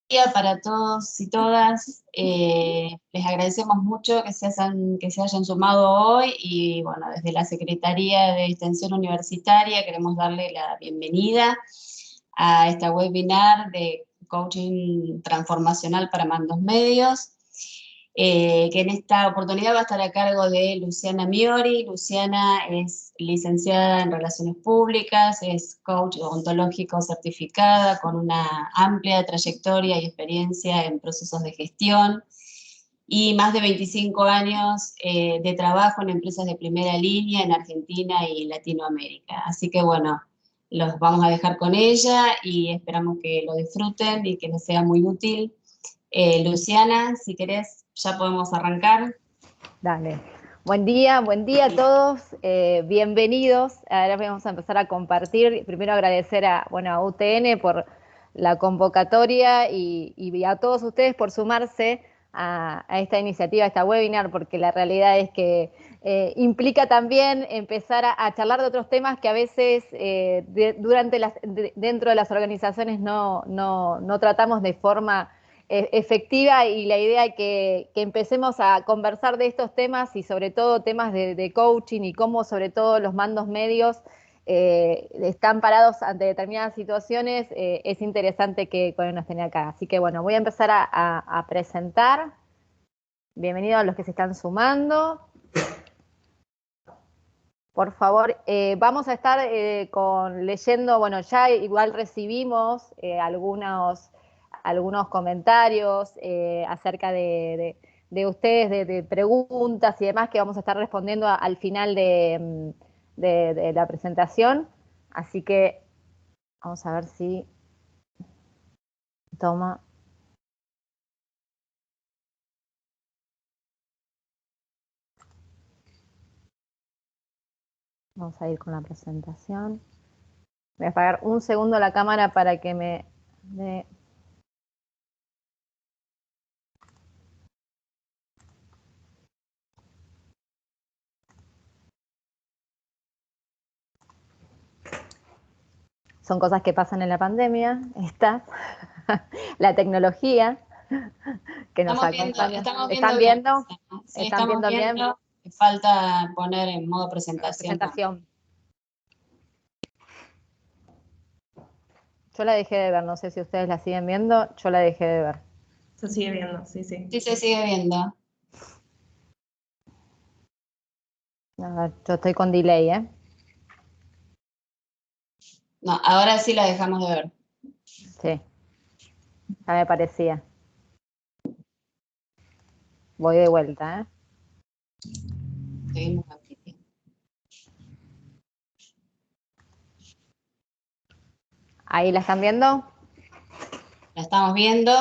Día para todos y todas. Les agradecemos mucho que se hayan sumado hoy y bueno, desde la Secretaría de Extensión Universitaria queremos darle la bienvenida a esta webinar de coaching transformacional para mandos medios, que en esta oportunidad va a estar a cargo de Luciana Miori. Luciana es licenciada en Relaciones Públicas, es coach ontológico certificada con una amplia trayectoria y experiencia en procesos de gestión y más de 25 años de trabajo en empresas de primera línea en Argentina y Latinoamérica. Así que bueno, los vamos a dejar con ella y esperamos que lo disfruten y que les sea muy útil. Luciana, si querés, ya podemos arrancar. Dale. Buen día a todos, bienvenidos. Ahora vamos a empezar a compartir. Primero agradecer a UTN por la convocatoria y a todos ustedes por sumarse a esta iniciativa, a esta webinar, porque la realidad es que implica también empezar a charlar de otros temas que a veces dentro de las organizaciones no tratamos de forma efectiva, y la idea es que empecemos a conversar de estos temas y sobre todo temas de coaching y cómo sobre todo los mandos medios están parados ante determinadas situaciones. Es interesante que nos estén acá. Así que bueno, voy a empezar a presentar. Bienvenidos a los que se están sumando. Por favor, vamos a estar leyendo, bueno, ya igual recibimos algunos comentarios acerca de ustedes, de preguntas y demás que vamos a estar respondiendo al final de la presentación. Así que vamos a ver si toma. Vamos a ir con la presentación. Voy a apagar un segundo la cámara para que me Son cosas que pasan en la pandemia, la tecnología que nos acompaña. ¿Están viendo? Sí, ¿Están viendo bien? Falta poner en modo presentación. Yo la dejé de ver, no sé si ustedes la siguen viendo, yo la dejé de ver. Se sigue viendo, sí. Sí, se sigue viendo. A ver, yo estoy con delay, ¿eh? No, ahora sí la dejamos de ver. Sí, ya me parecía. Voy de vuelta, ¿eh? Seguimos aquí. ¿Ahí la están viendo? La estamos viendo.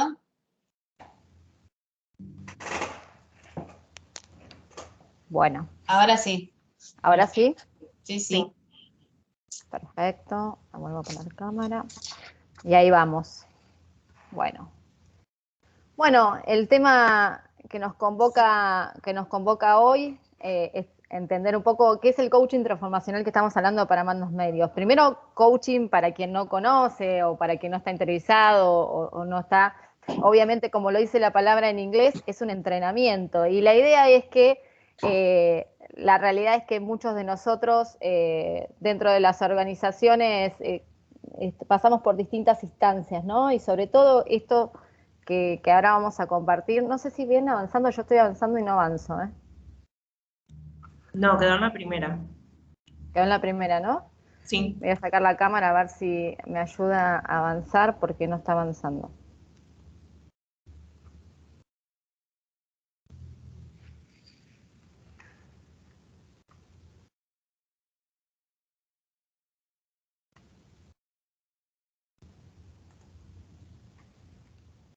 Bueno. Ahora sí. ¿Ahora sí? Sí. Perfecto. La vuelvo a poner cámara. Y ahí vamos. Bueno, el tema que nos convoca hoy es entender un poco qué es el coaching transformacional que estamos hablando para mandos medios. Primero, coaching para quien no conoce o para quien no está interesado o no está. Obviamente, como lo dice la palabra en inglés, es un entrenamiento. Y la idea es que la realidad es que muchos de nosotros dentro de las organizaciones pasamos por distintas instancias, ¿no? Y sobre todo esto que ahora vamos a compartir. No sé si viene avanzando, yo estoy avanzando y no avanzo, ¿eh? No, quedó en la primera. Quedó en la primera, ¿no? Sí. Voy a sacar la cámara a ver si me ayuda a avanzar porque no está avanzando.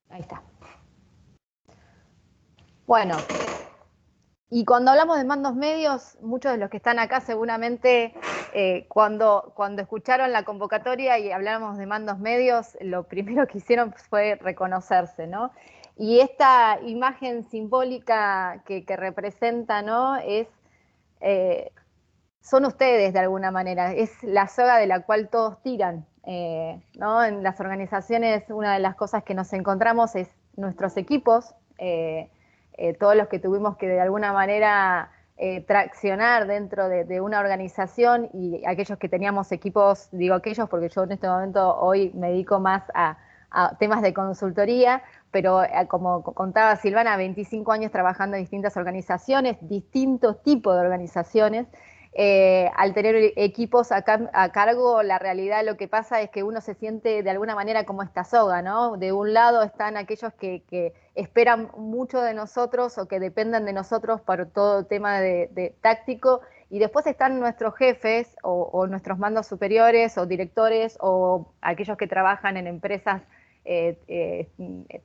Ahí está. Bueno, y cuando hablamos de mandos medios, muchos de los que están acá seguramente cuando escucharon la convocatoria y hablamos de mandos medios, lo primero que hicieron fue reconocerse, ¿no? Y esta imagen simbólica que representa, ¿no? Son ustedes de alguna manera, es la soga de la cual todos tiran ¿no? En las organizaciones una de las cosas que nos encontramos es nuestros equipos, todos los que tuvimos que de alguna manera traccionar dentro de una organización y aquellos que teníamos equipos, digo aquellos porque yo en este momento hoy me dedico más a temas de consultoría, pero como contaba Silvana, 25 años trabajando en distintas organizaciones, distintos tipos de organizaciones. Al tener equipos a cargo, la realidad lo que pasa es que uno se siente de alguna manera como esta soga, ¿no? De un lado están aquellos que esperan mucho de nosotros o que dependen de nosotros para todo tema de táctico, y después están nuestros jefes o nuestros mandos superiores o directores o aquellos que trabajan en empresas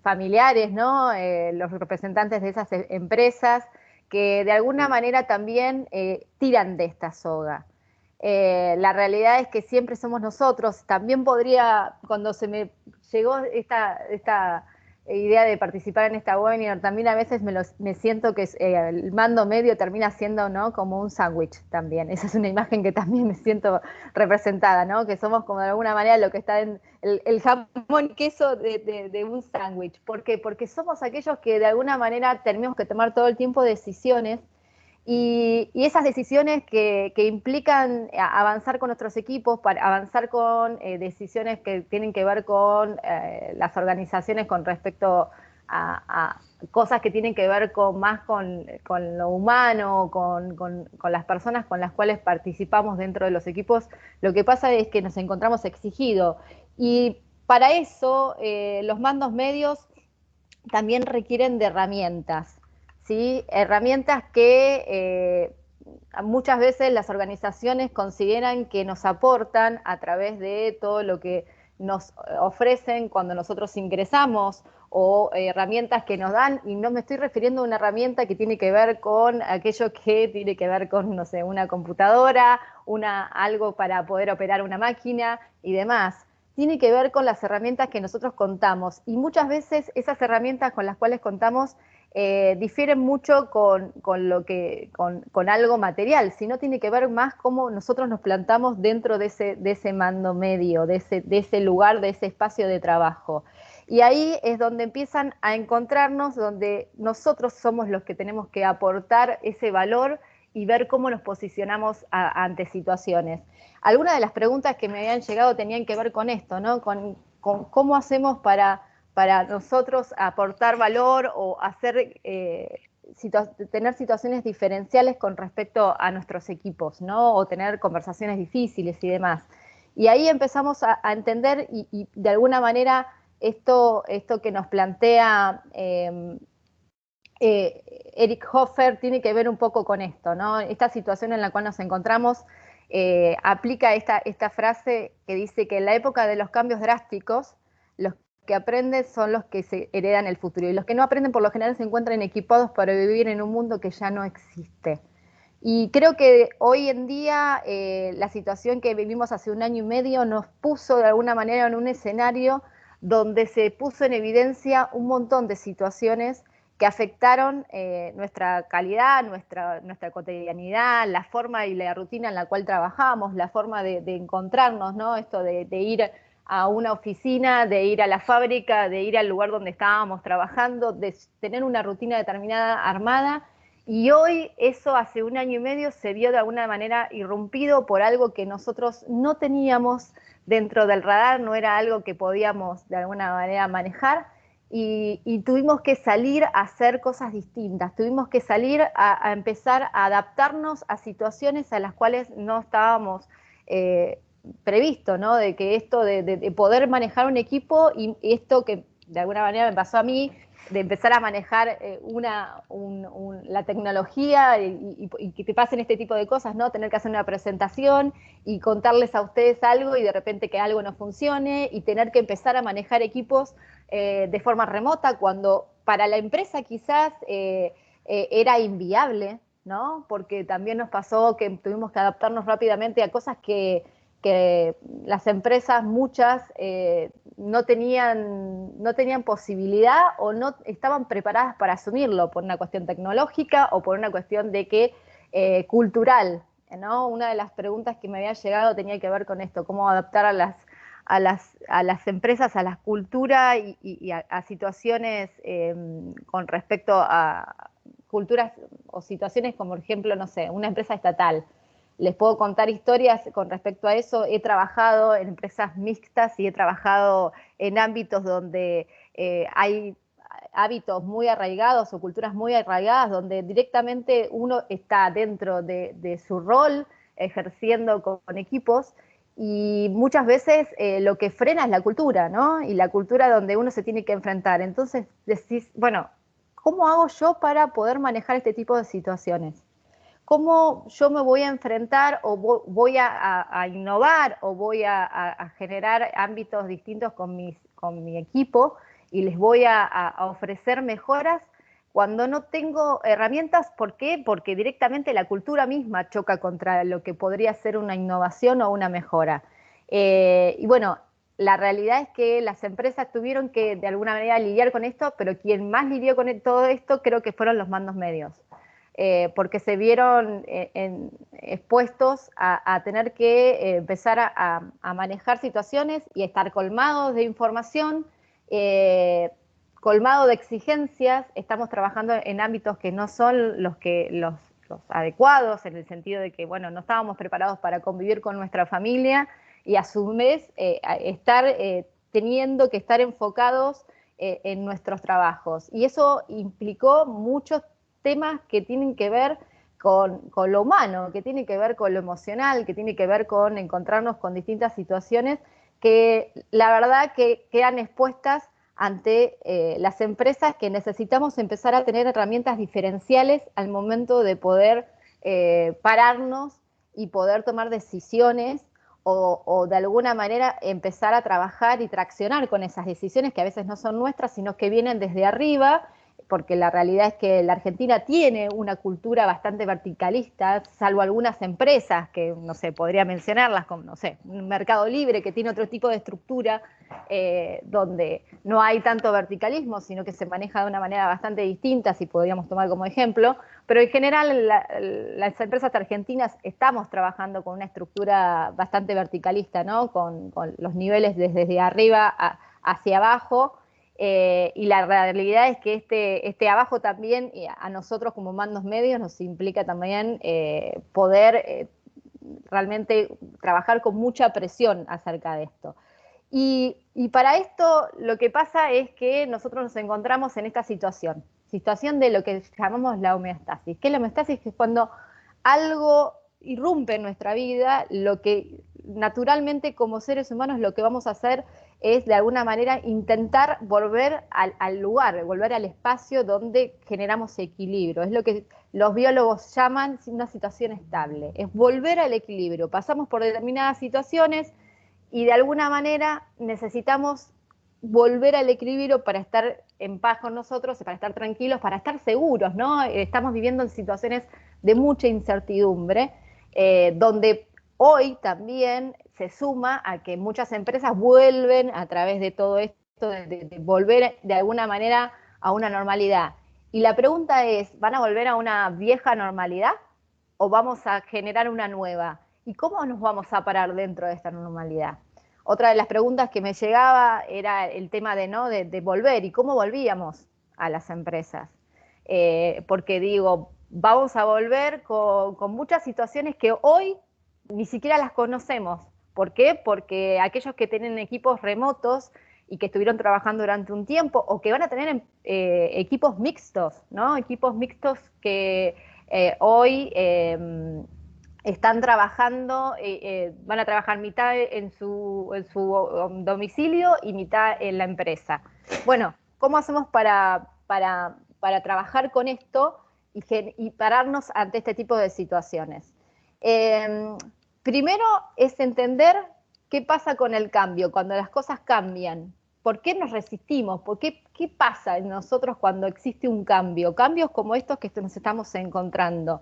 familiares, ¿no? Los representantes de esas empresas que de alguna manera también tiran de esta soga. La realidad es que siempre somos nosotros. También podría, cuando se me llegó esta idea de participar en esta webinar, también a veces me siento que el mando medio termina siendo, ¿no? Como un sándwich también. Esa es una imagen que también me siento representada, ¿no? Que somos como de alguna manera lo que está en el jamón y queso de un sándwich. ¿Por qué? Porque somos aquellos que de alguna manera tenemos que tomar todo el tiempo decisiones y esas decisiones que implican avanzar con nuestros equipos, para avanzar con decisiones que tienen que ver con las organizaciones con respecto a cosas que tienen que ver más con lo humano, con las personas con las cuales participamos dentro de los equipos. Lo que pasa es que nos encontramos exigidos. Y para eso los mandos medios también requieren de herramientas, ¿sí? Herramientas que muchas veces las organizaciones consideran que nos aportan a través de todo lo que nos ofrecen cuando nosotros ingresamos, o herramientas que nos dan, y no me estoy refiriendo a una herramienta que tiene que ver con aquello que tiene que ver con, no sé, una computadora, algo para poder operar una máquina y demás. Tiene que ver con las herramientas que nosotros contamos, y muchas veces esas herramientas con las cuales contamos difieren mucho con algo material, sino tiene que ver más cómo nosotros nos plantamos dentro de ese mando medio, de ese lugar, de ese espacio de trabajo. Y ahí es donde empiezan a encontrarnos, donde nosotros somos los que tenemos que aportar ese valor y ver cómo nos posicionamos ante situaciones. Algunas de las preguntas que me habían llegado tenían que ver con esto, ¿no? Con cómo hacemos para nosotros aportar valor o hacer, tener situaciones diferenciales con respecto a nuestros equipos, ¿no? O tener conversaciones difíciles y demás. Y ahí empezamos a entender y de alguna manera esto que nos plantea Eric Hoffer tiene que ver un poco con esto, ¿no? Esta situación en la cual nos encontramos aplica esta frase que dice que en la época de los cambios drásticos, los que aprenden son los que se heredan el futuro, y los que no aprenden por lo general se encuentran equipados para vivir en un mundo que ya no existe. Y creo que hoy en día la situación que vivimos hace un año y medio nos puso de alguna manera en un escenario donde se puso en evidencia un montón de situaciones que afectaron nuestra calidad, nuestra cotidianidad, la forma y la rutina en la cual trabajamos, la forma de encontrarnos, ¿no? Esto de ir a una oficina, de ir a la fábrica, de ir al lugar donde estábamos trabajando, de tener una rutina determinada armada. Y hoy eso hace un año y medio se vio de alguna manera irrumpido por algo que nosotros no teníamos dentro del radar, no era algo que podíamos de alguna manera manejar, y tuvimos que salir a hacer cosas distintas, tuvimos que salir a empezar a adaptarnos a situaciones a las cuales no estábamos previsto, ¿no? De que esto de poder manejar un equipo, y esto que de alguna manera me pasó a mí, de empezar a manejar la tecnología y que te pasen este tipo de cosas, ¿no? Tener que hacer una presentación y contarles a ustedes algo y de repente que algo no funcione, y tener que empezar a manejar equipos de forma remota, cuando para la empresa quizás era inviable, ¿no? Porque también nos pasó que tuvimos que adaptarnos rápidamente a cosas que las empresas, muchas, no tenían posibilidad o no estaban preparadas para asumirlo por una cuestión tecnológica o por una cuestión de que cultural, ¿no? Una de las preguntas que me había llegado tenía que ver con esto, cómo adaptar a las empresas, a las culturas y a situaciones con respecto a culturas o situaciones como, por ejemplo, no sé, una empresa estatal. Les puedo contar historias con respecto a eso. He trabajado en empresas mixtas y he trabajado en ámbitos donde hay hábitos muy arraigados o culturas muy arraigadas, donde directamente uno está dentro de su rol, ejerciendo con equipos, y muchas veces lo que frena es la cultura, ¿no? Y la cultura donde uno se tiene que enfrentar. Entonces decís, bueno, ¿cómo hago yo para poder manejar este tipo de situaciones? ¿Cómo yo me voy a enfrentar o voy a innovar o voy a generar ámbitos distintos con mi equipo y les voy a ofrecer mejoras cuando no tengo herramientas? ¿Por qué? Porque directamente la cultura misma choca contra lo que podría ser una innovación o una mejora. Y bueno, la realidad es que las empresas tuvieron que de alguna manera lidiar con esto, pero quien más lidió con todo esto creo que fueron los mandos medios. Porque se vieron expuestos a tener que empezar a manejar situaciones y estar colmados de información, colmado de exigencias. Estamos trabajando en ámbitos que no son los adecuados, en el sentido de que, bueno, no estábamos preparados para convivir con nuestra familia y a su vez estar teniendo que estar enfocados en nuestros trabajos. Y eso implicó muchos temas que tienen que ver con lo humano, que tiene que ver con lo emocional, que tiene que ver con encontrarnos con distintas situaciones que la verdad que quedan expuestas ante las empresas, que necesitamos empezar a tener herramientas diferenciales al momento de poder pararnos y poder tomar decisiones o de alguna manera empezar a trabajar y traccionar con esas decisiones que a veces no son nuestras, sino que vienen desde arriba, porque la realidad es que la Argentina tiene una cultura bastante verticalista, salvo algunas empresas que, no sé, podría mencionarlas, como, no sé, un Mercado Libre que tiene otro tipo de estructura, donde no hay tanto verticalismo, sino que se maneja de una manera bastante distinta, si podríamos tomar como ejemplo. Pero en general las empresas argentinas estamos trabajando con una estructura bastante verticalista, ¿no? Con los niveles desde arriba hacia abajo. Y la realidad es que este abajo también a nosotros como mandos medios nos implica también poder realmente trabajar con mucha presión acerca de esto. Y para esto lo que pasa es que nosotros nos encontramos en esta situación de lo que llamamos la homeostasis. ¿Qué es la homeostasis? Que es cuando algo irrumpe en nuestra vida, lo que naturalmente como seres humanos lo que vamos a hacer es de alguna manera intentar volver al lugar, volver al espacio donde generamos equilibrio. Es lo que los biólogos llaman una situación estable, es volver al equilibrio. Pasamos por determinadas situaciones y de alguna manera necesitamos volver al equilibrio para estar en paz con nosotros, para estar tranquilos, para estar seguros, ¿no? Estamos viviendo en situaciones de mucha incertidumbre, donde hoy también se suma a que muchas empresas vuelven a través de todo esto, de volver de alguna manera a una normalidad. Y la pregunta es, ¿van a volver a una vieja normalidad o vamos a generar una nueva? ¿Y cómo nos vamos a parar dentro de esta normalidad? Otra de las preguntas que me llegaba era el tema de volver y cómo volvíamos a las empresas. Porque digo, vamos a volver con muchas situaciones que hoy ni siquiera las conocemos. ¿Por qué? Porque aquellos que tienen equipos remotos y que estuvieron trabajando durante un tiempo o que van a tener equipos mixtos, ¿no? Equipos mixtos que hoy están trabajando, van a trabajar mitad en su domicilio y mitad en la empresa. Bueno, ¿cómo hacemos para trabajar con esto y pararnos ante este tipo de situaciones? Primero es entender qué pasa con el cambio, cuando las cosas cambian. ¿Por qué nos resistimos? ¿Qué pasa en nosotros cuando existe un cambio? Cambios como estos que nos estamos encontrando.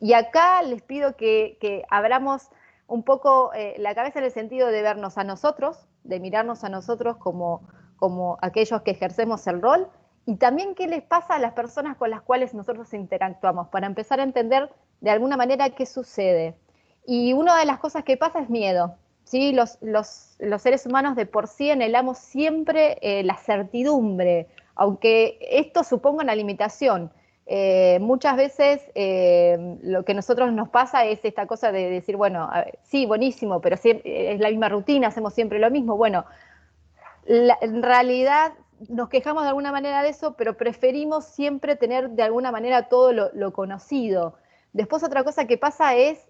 Y acá les pido que abramos un poco la cabeza en el sentido de vernos a nosotros, de mirarnos a nosotros como aquellos que ejercemos el rol, y también qué les pasa a las personas con las cuales nosotros interactuamos, para empezar a entender de alguna manera qué sucede. Y una de las cosas que pasa es miedo. ¿sí? Los seres humanos de por sí anhelamos siempre la certidumbre, aunque esto suponga una limitación. Muchas veces lo que a nosotros nos pasa es esta cosa de decir, bueno, a ver, sí, buenísimo, pero es la misma rutina, hacemos siempre lo mismo. Bueno, en realidad nos quejamos de alguna manera de eso, pero preferimos siempre tener de alguna manera todo lo conocido. Después otra cosa que pasa es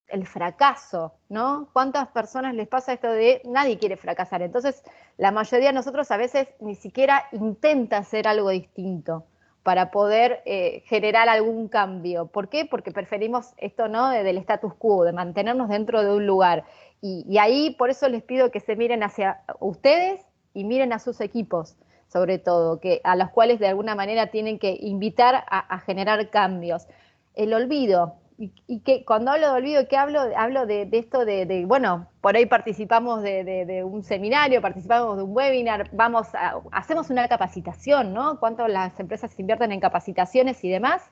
el fracaso, ¿no? ¿Cuántas personas les pasa esto de nadie quiere fracasar? Entonces, la mayoría de nosotros a veces ni siquiera intenta hacer algo distinto para poder generar algún cambio. ¿Por qué? Porque preferimos esto, ¿no? Del status quo, de mantenernos dentro de un lugar. Y ahí por eso les pido que se miren hacia ustedes y miren a sus equipos, sobre todo, a los cuales de alguna manera tienen que invitar a generar cambios. El olvido. Y que cuando hablo de olvido, ¿qué hablo? Hablo de esto bueno, por ahí participamos de un seminario, participamos de un webinar, hacemos una capacitación, ¿no? ¿Cuánto las empresas invierten en capacitaciones y demás?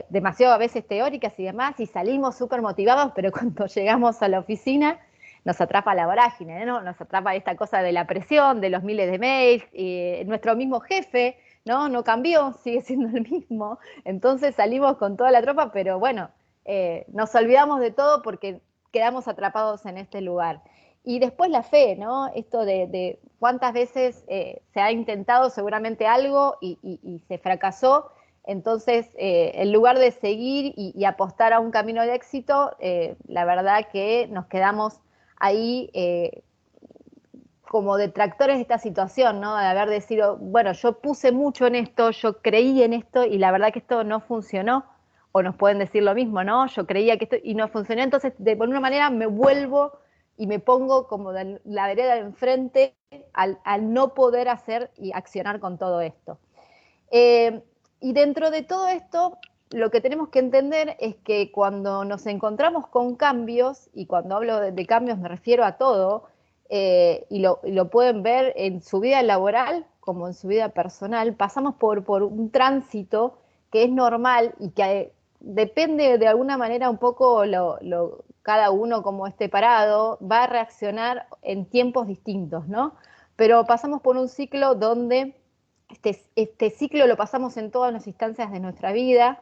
Demasiado a veces teóricas y demás, y salimos súper motivados, pero cuando llegamos a la oficina nos atrapa la vorágine, ¿no? Nos atrapa esta cosa de la presión, de los miles de mails, nuestro mismo jefe, ¿no? No cambió, sigue siendo el mismo. Entonces salimos con toda la tropa, pero bueno, nos olvidamos de todo porque quedamos atrapados en este lugar. Y después la fe, ¿no? Esto de cuántas veces se ha intentado seguramente algo y se fracasó. Entonces, en lugar de seguir y apostar a un camino de éxito, la verdad que nos quedamos ahí como detractores de esta situación, ¿no? De haber decidido, bueno, yo puse mucho en esto, yo creí en esto y la verdad que esto no funcionó, o nos pueden decir lo mismo, ¿no? Yo creía que esto y no funcionó, entonces de alguna manera me vuelvo y me pongo como de la vereda de enfrente al no poder hacer y accionar con todo esto. Y dentro de todo esto, lo que tenemos que entender es que cuando nos encontramos con cambios, y cuando hablo de cambios me refiero a todo, y lo pueden ver en su vida laboral como en su vida personal, pasamos por un tránsito que es normal y que depende de alguna manera un poco cada uno como esté parado, va a reaccionar en tiempos distintos, ¿no? Pero pasamos por un ciclo donde este ciclo lo pasamos en todas las instancias de nuestra vida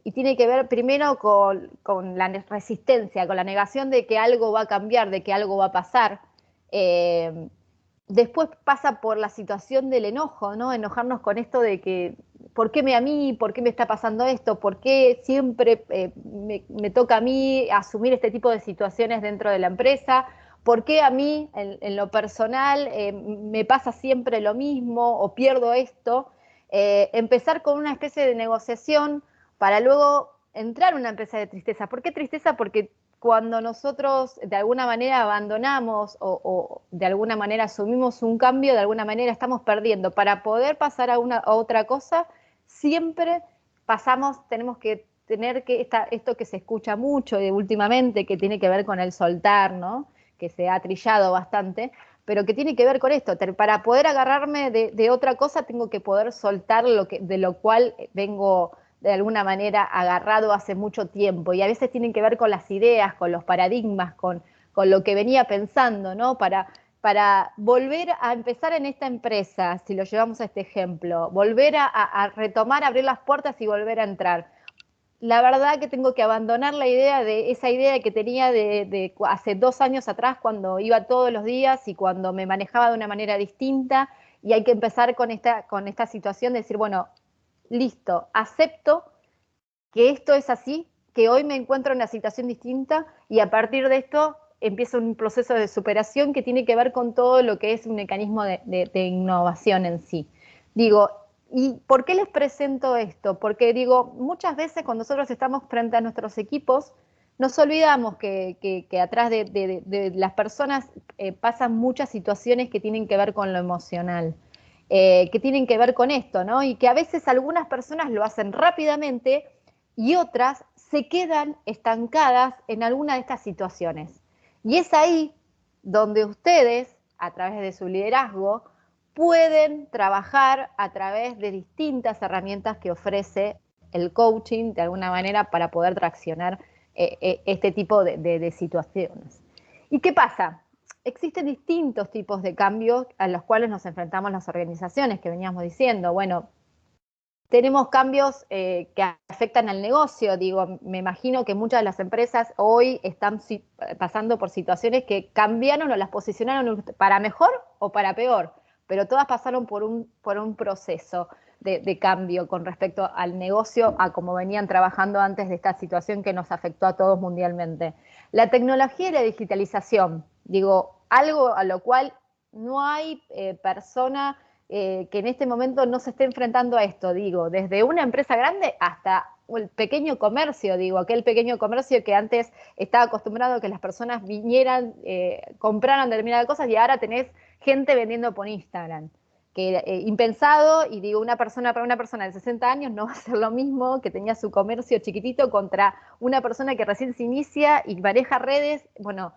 y tiene que ver primero con la resistencia, con la negación de que algo va a cambiar, de que algo va a pasar. Eh, Después pasa por la situación del enojo, ¿no? Enojarnos con esto de que, ¿por qué a mí? ¿Por qué me está pasando esto? ¿Por qué siempre me toca a mí asumir este tipo de situaciones dentro de la empresa? ¿Por qué a mí, en lo personal, me pasa siempre lo mismo o pierdo esto? Empezar con una especie de negociación para luego entrar en una empresa de tristeza. ¿Por qué tristeza? Porque cuando nosotros de alguna manera abandonamos o de alguna manera asumimos un cambio, de alguna manera estamos perdiendo. Para poder pasar a otra cosa, siempre tenemos que tener esto que se escucha mucho últimamente, que tiene que ver con el soltar, ¿no? Que se ha trillado bastante, pero que tiene que ver con esto. Para poder agarrarme de otra cosa, tengo que poder soltar de lo cual vengo de alguna manera agarrado hace mucho tiempo, y a veces tienen que ver con las ideas, con los paradigmas, con lo que venía pensando, ¿no? Para volver a empezar en esta empresa, si lo llevamos a este ejemplo, volver a retomar, abrir las puertas y volver a entrar. La verdad que tengo que abandonar esa idea que tenía de hace 2 años atrás, cuando iba todos los días y cuando me manejaba de una manera distinta, y hay que empezar con esta situación de decir, bueno, listo, acepto que esto es así, que hoy me encuentro en una situación distinta y a partir de esto empieza un proceso de superación que tiene que ver con todo lo que es un mecanismo de innovación en sí. Digo, ¿y por qué les presento esto? Porque digo, muchas veces cuando nosotros estamos frente a nuestros equipos, nos olvidamos que atrás de las personas pasan muchas situaciones que tienen que ver con lo emocional. Que tienen que ver con esto, ¿no? Y que a veces algunas personas lo hacen rápidamente y otras se quedan estancadas en alguna de estas situaciones. Y es ahí donde ustedes, a través de su liderazgo, pueden trabajar a través de distintas herramientas que ofrece el coaching, de alguna manera, para poder traccionar este tipo de situaciones. ¿Y qué pasa? Existen distintos tipos de cambios a los cuales nos enfrentamos las organizaciones, que veníamos diciendo. Bueno, tenemos cambios que afectan al negocio. Digo, me imagino que muchas de las empresas hoy están pasando por situaciones que cambiaron o las posicionaron para mejor o para peor, pero todas pasaron por un proceso de cambio con respecto al negocio, a cómo venían trabajando antes de esta situación que nos afectó a todos mundialmente. La tecnología y la digitalización, digo, algo a lo cual no hay persona que en este momento no se esté enfrentando a esto, digo, desde una empresa grande hasta el pequeño comercio, digo, aquel pequeño comercio que antes estaba acostumbrado a que las personas vinieran, compraran determinadas cosas y ahora tenés gente vendiendo por Instagram. Que impensado, y digo, para una persona de 60 años no va a ser lo mismo que tenía su comercio chiquitito contra una persona que recién se inicia y maneja redes. Bueno,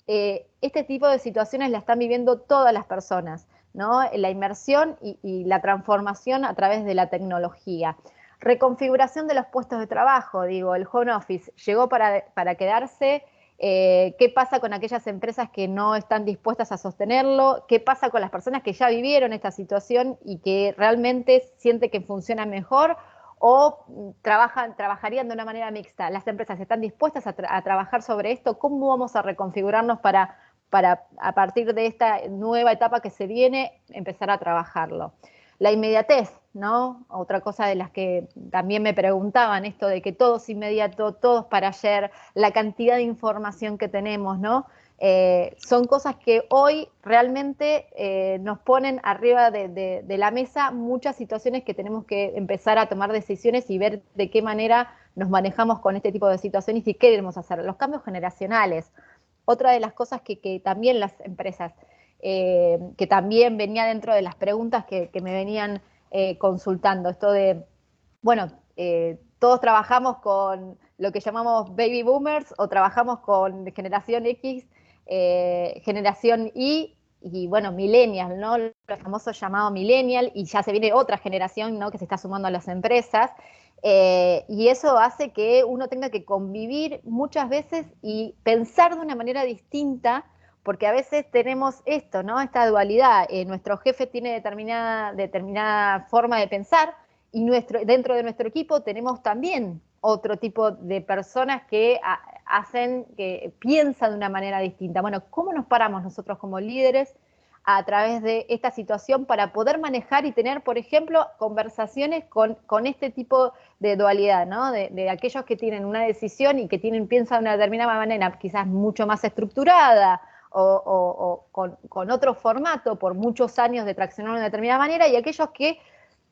este tipo de situaciones la están viviendo todas las personas, ¿no? La inmersión y la transformación a través de la tecnología. Reconfiguración de los puestos de trabajo, digo, el home office llegó para quedarse. ¿Qué pasa con aquellas empresas que no están dispuestas a sostenerlo? ¿Qué pasa con las personas que ya vivieron esta situación y que realmente sienten que funciona mejor? ¿O trabajarían de una manera mixta? ¿Las empresas están dispuestas a trabajar sobre esto? ¿Cómo vamos a reconfigurarnos para a partir de esta nueva etapa que se viene, empezar a trabajarlo? La inmediatez, ¿no? Otra cosa de las que también me preguntaban, esto de que todo es inmediato, todo es para ayer, la cantidad de información que tenemos, ¿no? Son cosas que hoy realmente nos ponen arriba de la mesa muchas situaciones que tenemos que empezar a tomar decisiones y ver de qué manera nos manejamos con este tipo de situaciones y qué debemos hacer. Los cambios generacionales, otra de las cosas que también las empresas, que también venía dentro de las preguntas que me venían consultando, esto de, bueno, todos trabajamos con lo que llamamos baby boomers o trabajamos con generación X, generación y bueno, millennial, ¿no? El famoso llamado millennial, y ya se viene otra generación, ¿no? Que se está sumando a las empresas. Y eso hace que uno tenga que convivir muchas veces y pensar de una manera distinta, porque a veces tenemos esto, ¿no? Esta dualidad. Nuestro jefe tiene determinada forma de pensar y dentro de nuestro equipo tenemos también otro tipo de personas que que piensan de una manera distinta. Bueno, ¿cómo nos paramos nosotros como líderes a través de esta situación para poder manejar y tener, por ejemplo, conversaciones con este tipo de dualidad, ¿no? De aquellos que tienen una decisión y que piensan de una determinada manera, quizás mucho más estructurada o con otro formato por muchos años de traccionar de una determinada manera, y aquellos que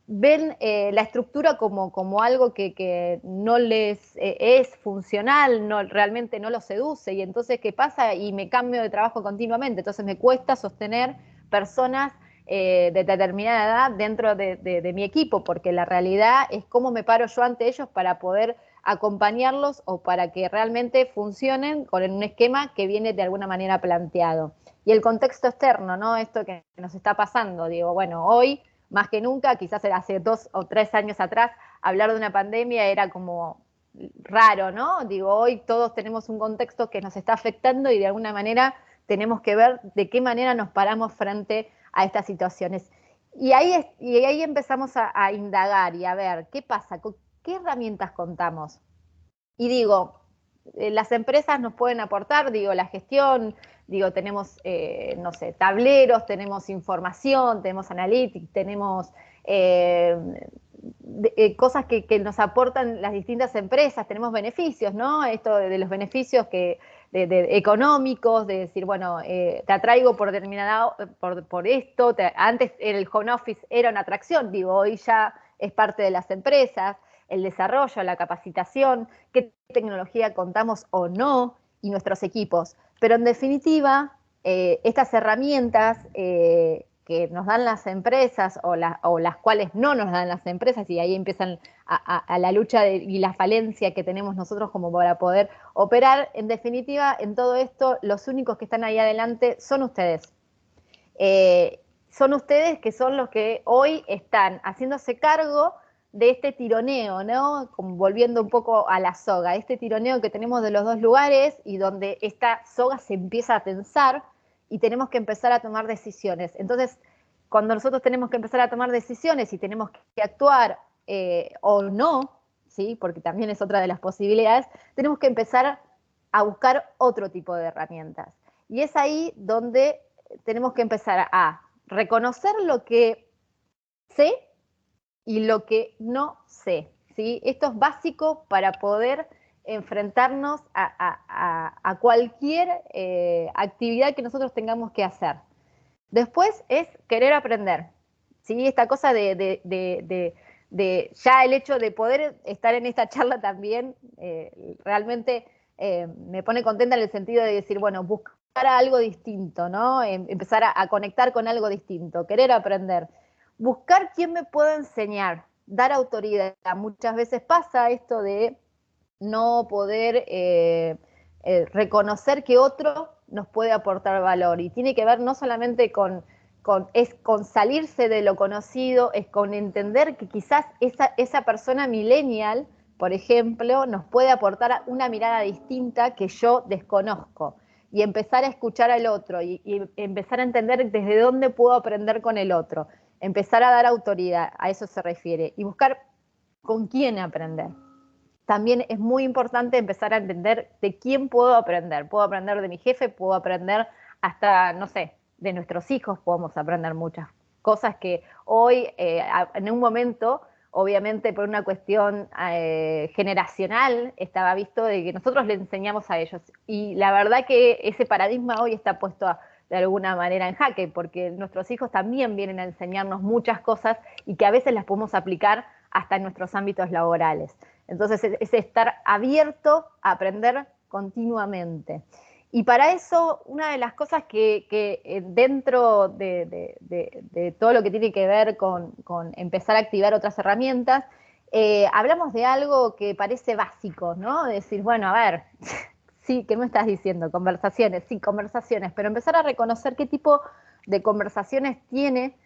ven la estructura como algo que no les es funcional, realmente no los seduce, y entonces ¿qué pasa? Y me cambio de trabajo continuamente, entonces me cuesta sostener personas de determinada edad dentro de mi equipo, porque la realidad es cómo me paro yo ante ellos para poder acompañarlos o para que realmente funcionen con un esquema que viene de alguna manera planteado. Y el contexto externo, ¿no? Esto que nos está pasando, digo, bueno, hoy más que nunca, quizás hace 2 o 3 años atrás, hablar de una pandemia era como raro, ¿no? Digo, hoy todos tenemos un contexto que nos está afectando y de alguna manera tenemos que ver de qué manera nos paramos frente a estas situaciones. Y ahí empezamos a indagar y a ver qué pasa, con qué herramientas contamos. Y digo, las empresas nos pueden aportar, digo, la gestión, digo, tenemos, no sé, tableros, tenemos información, tenemos analytics, tenemos cosas que nos aportan las distintas empresas, tenemos beneficios, ¿no? Esto de los beneficios económicos, de decir, bueno, te atraigo por determinado, por esto, antes el home office era una atracción, digo, hoy ya es parte de las empresas, el desarrollo, la capacitación, qué tecnología contamos o no, y nuestros equipos. Pero en definitiva, estas herramientas que nos dan las empresas o las cuales no nos dan las empresas, y ahí empiezan a la lucha y la falencia que tenemos nosotros como para poder operar, en definitiva, en todo esto, los únicos que están ahí adelante son ustedes. Son ustedes que son los que hoy están haciéndose cargo de este tironeo, ¿no? Como volviendo un poco a la soga, este tironeo que tenemos de los dos lugares y donde esta soga se empieza a tensar y tenemos que empezar a tomar decisiones. Entonces, cuando nosotros tenemos que empezar a tomar decisiones y tenemos que actuar o no, ¿sí? Porque también es otra de las posibilidades, tenemos que empezar a buscar otro tipo de herramientas. Y es ahí donde tenemos que empezar a reconocer lo que sé y lo que no sé, ¿sí? Esto es básico para poder enfrentarnos a cualquier actividad que nosotros tengamos que hacer. Después es querer aprender, ¿sí? Esta cosa de ya el hecho de poder estar en esta charla también realmente me pone contenta en el sentido de decir, bueno, buscar algo distinto, ¿no? Empezar a conectar con algo distinto, querer aprender. Buscar quién me pueda enseñar, dar autoridad. Muchas veces pasa esto de no poder reconocer que otro nos puede aportar valor. Y tiene que ver no solamente con salirse de lo conocido, es con entender que quizás esa persona millennial, por ejemplo, nos puede aportar una mirada distinta que yo desconozco. Y empezar a escuchar al otro y empezar a entender desde dónde puedo aprender con el otro. Empezar a dar autoridad, a eso se refiere. Y buscar con quién aprender. También es muy importante empezar a entender de quién puedo aprender. Puedo aprender de mi jefe, puedo aprender hasta, no sé, de nuestros hijos podemos aprender muchas cosas que hoy, en un momento, obviamente por una cuestión generacional, estaba visto de que nosotros le enseñamos a ellos. Y la verdad que ese paradigma hoy está puesto de alguna manera en jaque, porque nuestros hijos también vienen a enseñarnos muchas cosas y que a veces las podemos aplicar hasta en nuestros ámbitos laborales. Entonces es estar abierto a aprender continuamente. Y para eso, una de las cosas que dentro de todo lo que tiene que ver con empezar a activar otras herramientas, hablamos de algo que parece básico, ¿no? Decir, bueno, a ver, sí, ¿qué me estás diciendo? Conversaciones, sí, conversaciones, pero empezar a reconocer qué tipo de conversaciones tiene,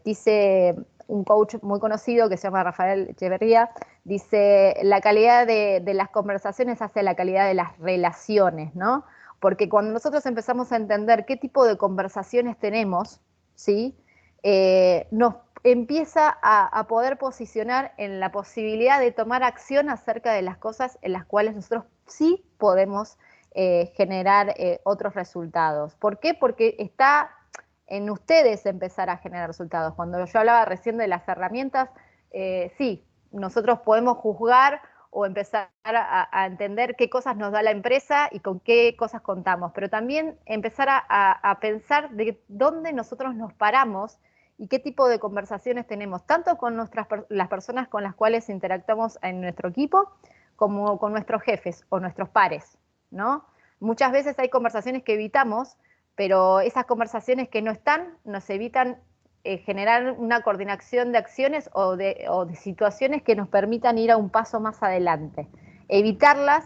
dice un coach muy conocido que se llama Rafael Echeverría, dice, la calidad de las conversaciones hace la calidad de las relaciones, ¿no? Porque cuando nosotros empezamos a entender qué tipo de conversaciones tenemos, ¿sí? Nos empieza a poder posicionar en la posibilidad de tomar acción acerca de las cosas en las cuales nosotros sí podemos generar otros resultados. ¿Por qué? Porque está en ustedes empezar a generar resultados. Cuando yo hablaba recién de las herramientas, sí, nosotros podemos juzgar o empezar a entender qué cosas nos da la empresa y con qué cosas contamos, pero también empezar a pensar de dónde nosotros nos paramos y qué tipo de conversaciones tenemos, tanto con las personas con las cuales interactuamos en nuestro equipo, como con nuestros jefes o nuestros pares, ¿no? Muchas veces hay conversaciones que evitamos, pero esas conversaciones que no están nos evitan generar una coordinación de acciones o de situaciones que nos permitan ir a un paso más adelante. Evitarlas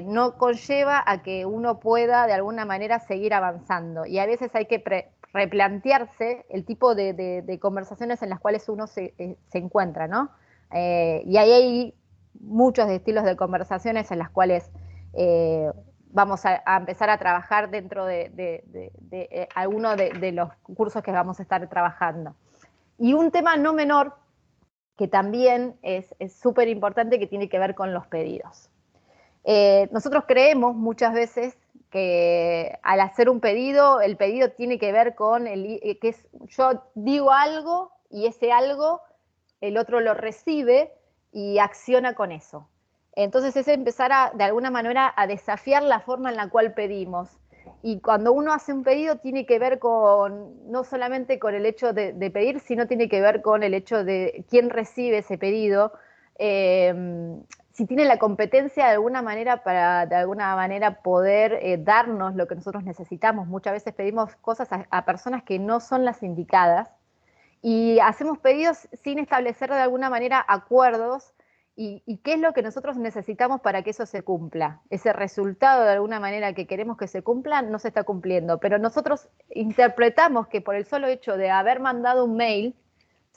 no conlleva a que uno pueda de alguna manera seguir avanzando y a veces hay que replantearse el tipo de conversaciones en las cuales uno se encuentra, ¿no? Y ahí hay muchos estilos de conversaciones en las cuales vamos a empezar a trabajar dentro de alguno de los cursos que vamos a estar trabajando. Y un tema no menor, que también es súper importante, que tiene que ver con los pedidos. Nosotros creemos muchas veces que al hacer un pedido, el pedido tiene que ver con yo digo algo y ese algo el otro lo recibe y acciona con eso. Entonces es empezar de alguna manera a desafiar la forma en la cual pedimos. Y cuando uno hace un pedido tiene que ver no solamente con el hecho de pedir, sino tiene que ver con el hecho de quién recibe ese pedido, si tiene la competencia de alguna manera para de alguna manera poder darnos lo que nosotros necesitamos. Muchas veces pedimos cosas a personas que no son las indicadas y hacemos pedidos sin establecer de alguna manera acuerdos y qué es lo que nosotros necesitamos para que eso se cumpla. Ese resultado de alguna manera que queremos que se cumpla no se está cumpliendo, pero nosotros interpretamos que por el solo hecho de haber mandado un mail,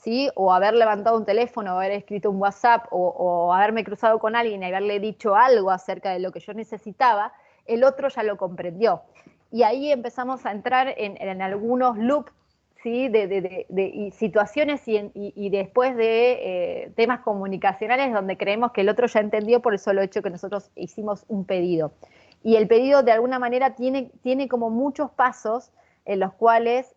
¿sí? O haber levantado un teléfono, o haber escrito un WhatsApp, o haberme cruzado con alguien y haberle dicho algo acerca de lo que yo necesitaba, el otro ya lo comprendió. Y ahí empezamos a entrar en algunos loops, ¿sí? Y situaciones y después de temas comunicacionales donde creemos que el otro ya entendió por el solo hecho que nosotros hicimos un pedido. Y el pedido de alguna manera tiene como muchos pasos en los cuales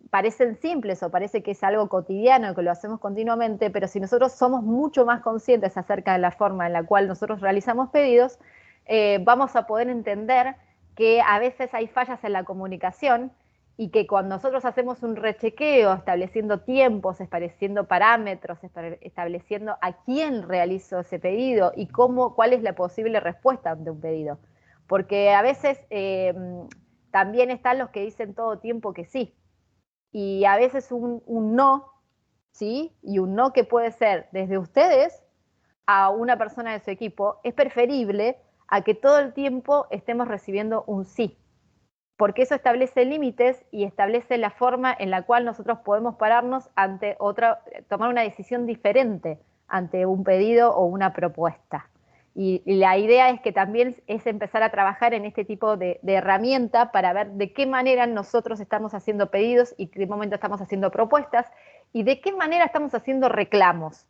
parecen simples o parece que es algo cotidiano, que lo hacemos continuamente, pero si nosotros somos mucho más conscientes acerca de la forma en la cual nosotros realizamos pedidos, vamos a poder entender que a veces hay fallas en la comunicación y que cuando nosotros hacemos un rechequeo, estableciendo tiempos, estableciendo parámetros, estableciendo a quién realizó ese pedido y cuál es la posible respuesta de un pedido. Porque a veces también están los que dicen todo tiempo que sí. Y a veces un no, ¿sí? Y un no que puede ser desde ustedes a una persona de su equipo, es preferible a que todo el tiempo estemos recibiendo un sí, porque eso establece límites y establece la forma en la cual nosotros podemos pararnos ante tomar una decisión diferente ante un pedido o una propuesta. Y la idea es que también es empezar a trabajar en este tipo de herramienta para ver de qué manera nosotros estamos haciendo pedidos y qué momento estamos haciendo propuestas y de qué manera estamos haciendo reclamos.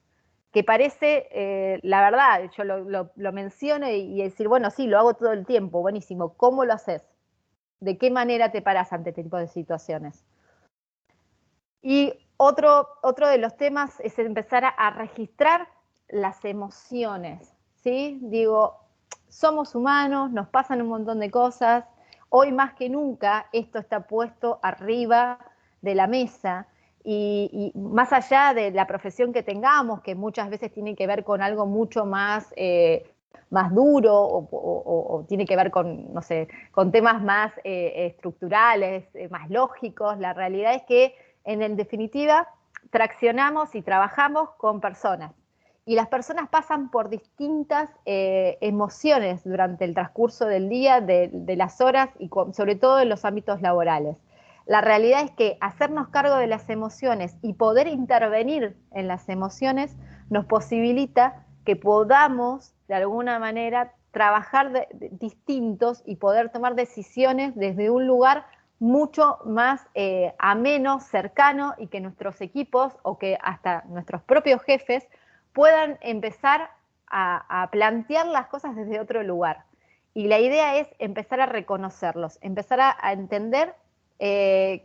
Que parece, la verdad, yo lo menciono y decir, bueno, sí, lo hago todo el tiempo, buenísimo, ¿cómo lo haces? ¿De qué manera te paras ante este tipo de situaciones? Y otro de los temas es empezar a registrar las emociones, ¿sí? Digo, somos humanos, nos pasan un montón de cosas, hoy más que nunca esto está puesto arriba de la mesa y más allá de la profesión que tengamos, que muchas veces tiene que ver con algo mucho más duro o tiene que ver con, no sé, con temas más estructurales, más lógicos, la realidad es que en definitiva, traccionamos y trabajamos con personas. Y las personas pasan por distintas emociones durante el transcurso del día, de las horas y sobre todo en los ámbitos laborales. La realidad es que hacernos cargo de las emociones y poder intervenir en las emociones nos posibilita que podamos, de alguna manera, trabajar distintos y poder tomar decisiones desde un lugar mucho más ameno, cercano y que nuestros equipos o que hasta nuestros propios jefes puedan empezar a plantear las cosas desde otro lugar. Y la idea es empezar a reconocerlos, empezar a entender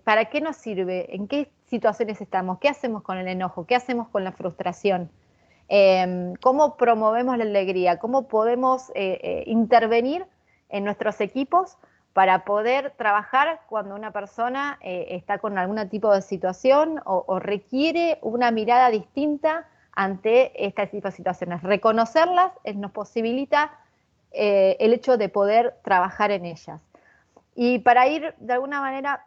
para qué nos sirve, en qué situaciones estamos, qué hacemos con el enojo, qué hacemos con la frustración, cómo promovemos la alegría, cómo podemos intervenir en nuestros equipos para poder trabajar cuando una persona está con algún tipo de situación o requiere una mirada distinta ante este tipo de situaciones. Reconocerlas nos posibilita el hecho de poder trabajar en ellas. Y para ir de alguna manera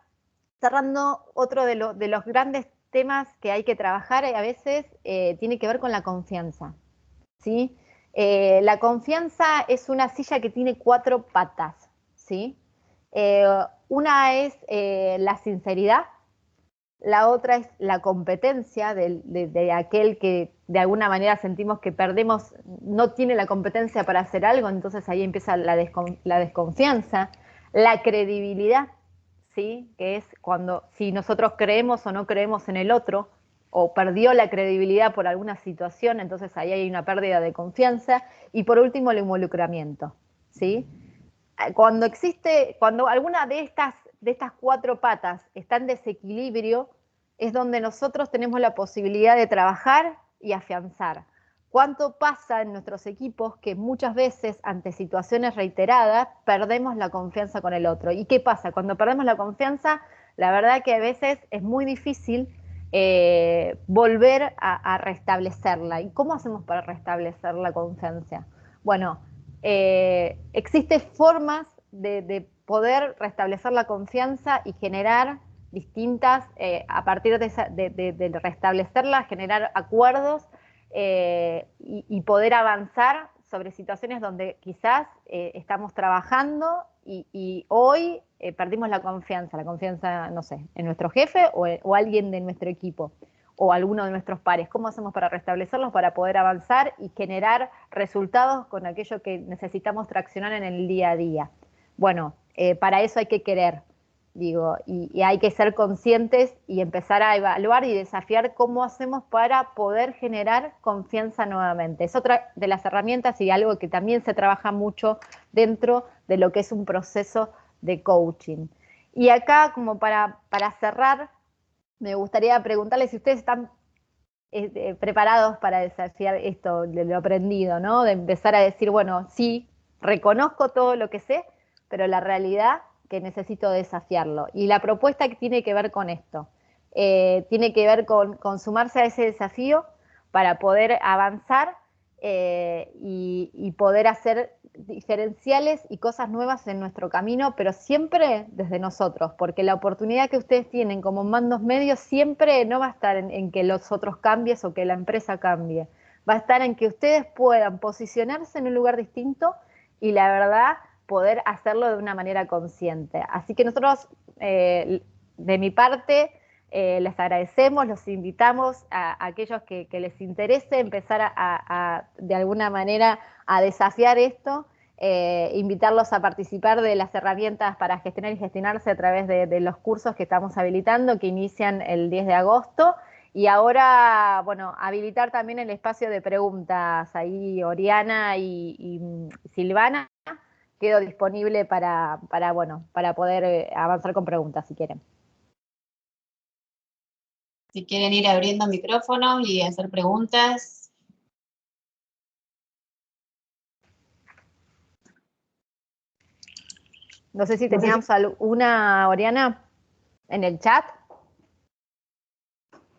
cerrando, otro de los grandes temas que hay que trabajar a veces tiene que ver con la confianza, ¿sí? La confianza es una silla que tiene 4 patas, ¿sí? Una es la sinceridad, la otra es la competencia de aquel que de alguna manera sentimos que perdemos, no tiene la competencia para hacer algo, entonces ahí empieza la desconfianza, la credibilidad, ¿sí? Que es cuando si nosotros creemos o no creemos en el otro, o perdió la credibilidad por alguna situación, entonces ahí hay una pérdida de confianza, y por último el involucramiento, ¿sí? Cuando alguna de estas 4 patas está en desequilibrio, es donde nosotros tenemos la posibilidad de trabajar y afianzar. ¿Cuánto pasa en nuestros equipos que muchas veces ante situaciones reiteradas perdemos la confianza con el otro? ¿Y qué pasa? Cuando perdemos la confianza, la verdad que a veces es muy difícil volver a restablecerla. ¿Y cómo hacemos para restablecer la confianza? Bueno, existen formas de poder restablecer la confianza y generar distintas, a partir de restablecerla, generar acuerdos y poder avanzar sobre situaciones donde quizás estamos trabajando y hoy perdimos la confianza, no sé, en nuestro jefe o alguien de nuestro equipo. o alguno de nuestros pares. ¿Cómo hacemos para restablecerlos, para poder avanzar y generar resultados con aquello que necesitamos traccionar en el día a día? Bueno, para eso hay que querer, digo, y hay que ser conscientes y empezar a evaluar y desafiar cómo hacemos para poder generar confianza nuevamente. Es otra de las herramientas y algo que también se trabaja mucho dentro de lo que es un proceso de coaching. Y acá, como para cerrar, me gustaría preguntarles si ustedes están preparados para desafiar esto de lo aprendido, ¿no? De empezar a decir, bueno, sí, reconozco todo lo que sé, pero la realidad que necesito desafiarlo. Y la propuesta que tiene que ver con esto, tiene que ver con sumarse a ese desafío para poder avanzar y poder hacer diferenciales y cosas nuevas en nuestro camino, pero siempre desde nosotros, porque la oportunidad que ustedes tienen como mandos medios siempre no va a estar en que los otros cambien o que la empresa cambie, va a estar en que ustedes puedan posicionarse en un lugar distinto y la verdad poder hacerlo de una manera consciente. Así que nosotros, de mi parte, les agradecemos, los invitamos a aquellos que les interese empezar de alguna manera a desafiar esto, invitarlos a participar de las herramientas para gestionar y gestionarse a través de los cursos que estamos habilitando, que inician el 10 de agosto. Y ahora, bueno, habilitar también el espacio de preguntas. Ahí Oriana y Silvana, quedo disponible para poder avanzar con preguntas si quieren. Si quieren ir abriendo micrófonos y hacer preguntas. No sé si teníamos alguna, Oriana, en el chat.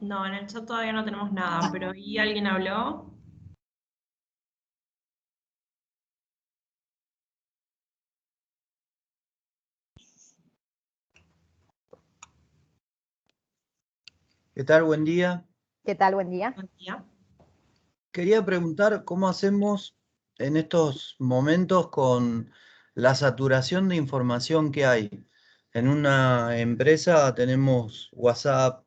No, en el chat todavía no tenemos nada, pero ¿y alguien habló? ¿Qué tal? Buen día. ¿Qué tal? Buen día. Buen día. Quería preguntar cómo hacemos en estos momentos con la saturación de información que hay. En una empresa tenemos WhatsApp,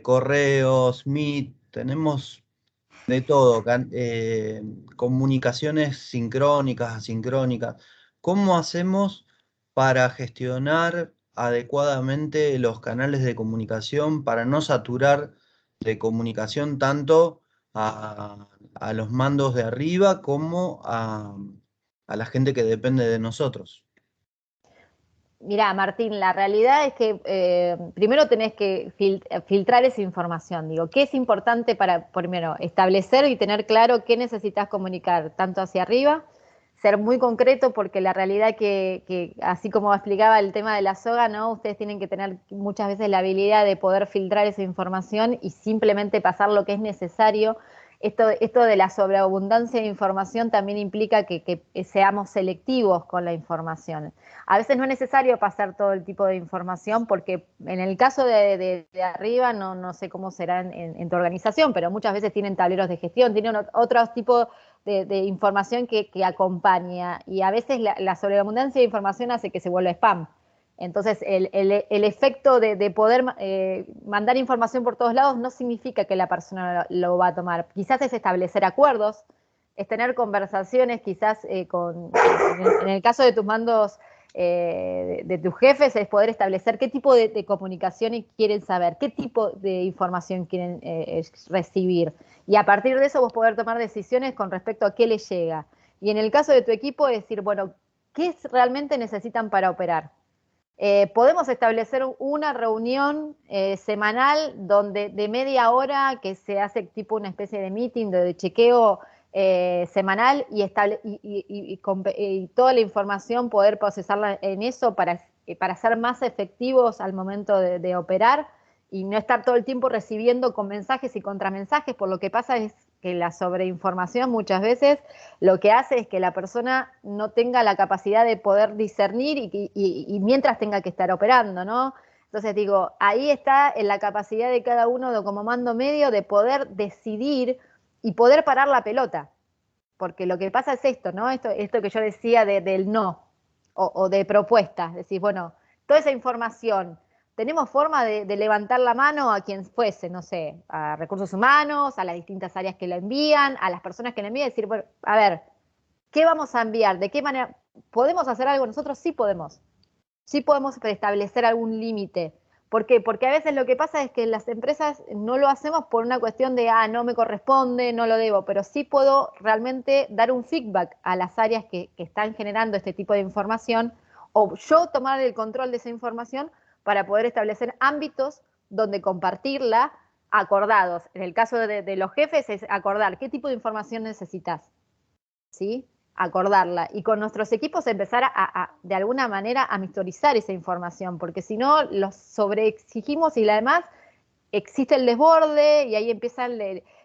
correos, Meet, tenemos de todo, comunicaciones sincrónicas, asincrónicas. ¿Cómo hacemos para gestionar adecuadamente los canales de comunicación para no saturar de comunicación tanto a los mandos de arriba como a la gente que depende de nosotros? Mirá, Martín, la realidad es que primero tenés que filtrar esa información. Digo, ¿qué es importante para, primero, establecer y tener claro qué necesitas comunicar, tanto hacia arriba, ser muy concreto, porque la realidad que así como explicaba el tema de la soga, ¿no? Ustedes tienen que tener muchas veces la habilidad de poder filtrar esa información y simplemente pasar lo que es necesario. Esto de la sobreabundancia de información también implica que seamos selectivos con la información. A veces no es necesario pasar todo el tipo de información porque en el caso de arriba, no sé cómo será en tu organización, pero muchas veces tienen tableros de gestión, tienen otros tipos de información que acompaña y a veces la sobreabundancia de información hace que se vuelva spam. Entonces, el efecto de poder mandar información por todos lados no significa que la persona lo va a tomar. Quizás es establecer acuerdos, es tener conversaciones, quizás en el caso de tus mandos, de tus jefes, es poder establecer qué tipo de comunicaciones quieren saber, qué tipo de información quieren recibir. Y a partir de eso vos poder tomar decisiones con respecto a qué les llega. Y en el caso de tu equipo, decir, bueno, ¿qué realmente necesitan para operar? Podemos establecer una reunión semanal donde de media hora que se hace tipo una especie de meeting, de chequeo semanal y toda la información poder procesarla en eso para ser más efectivos al momento de operar y no estar todo el tiempo recibiendo con mensajes y contramensajes, por lo que pasa es que la sobreinformación muchas veces lo que hace es que la persona no tenga la capacidad de poder discernir y mientras tenga que estar operando, ¿no? Entonces digo, ahí está en la capacidad de cada uno como mando medio de poder decidir y poder parar la pelota. Porque lo que pasa es esto, ¿no? Esto que yo decía del no o de propuestas. Decís, bueno, toda esa información tenemos forma de levantar la mano a quien fuese, no sé, a recursos humanos, a las distintas áreas que lo envían, a las personas que lo envían, y decir, bueno, a ver, ¿qué vamos a enviar? ¿De qué manera? ¿Podemos hacer algo? Nosotros sí podemos. Sí podemos establecer algún límite. ¿Por qué? Porque a veces lo que pasa es que las empresas no lo hacemos por una cuestión de, no me corresponde, no lo debo, pero sí puedo realmente dar un feedback a las áreas que están generando este tipo de información, o yo tomar el control de esa información para poder establecer ámbitos donde compartirla acordados. En el caso de los jefes es acordar qué tipo de información necesitas, ¿sí? Acordarla y con nuestros equipos empezar de alguna manera a monitorizar esa información, porque si no los sobreexigimos y además existe el desborde y ahí empiezan,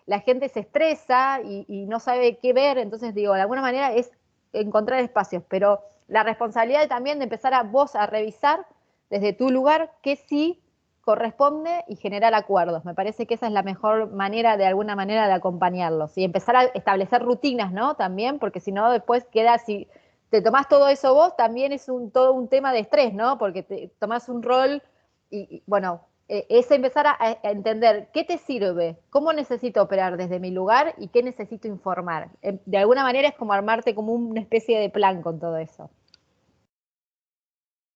la gente se estresa y no sabe qué ver, entonces digo, de alguna manera es encontrar espacios, pero la responsabilidad también de empezar a vos a revisar desde tu lugar qué sí corresponde y generar acuerdos. Me parece que esa es la mejor manera, de alguna manera, de acompañarlos y empezar a establecer rutinas, ¿no? También, porque si no, después queda, si te tomás todo eso vos, también es todo un tema de estrés, ¿no? Porque te tomás un rol y bueno, es empezar a entender qué te sirve, cómo necesito operar desde mi lugar y qué necesito informar. De alguna manera es como armarte como una especie de plan con todo eso.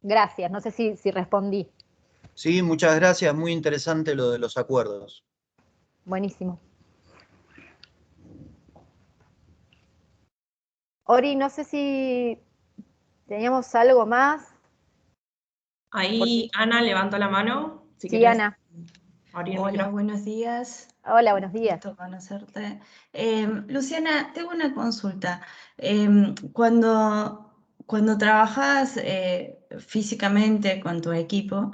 Gracias, no sé si respondí. Sí, muchas gracias, muy interesante lo de los acuerdos. Buenísimo. Ori, no sé si teníamos algo más. Ahí Ana levantó la mano, si Sí, querés Ana. abrir el Hola, micrófono. buenos días. Hola, buenos días. Gusto conocerte. Luciana, tengo una consulta. Cuando trabajas físicamente con tu equipo,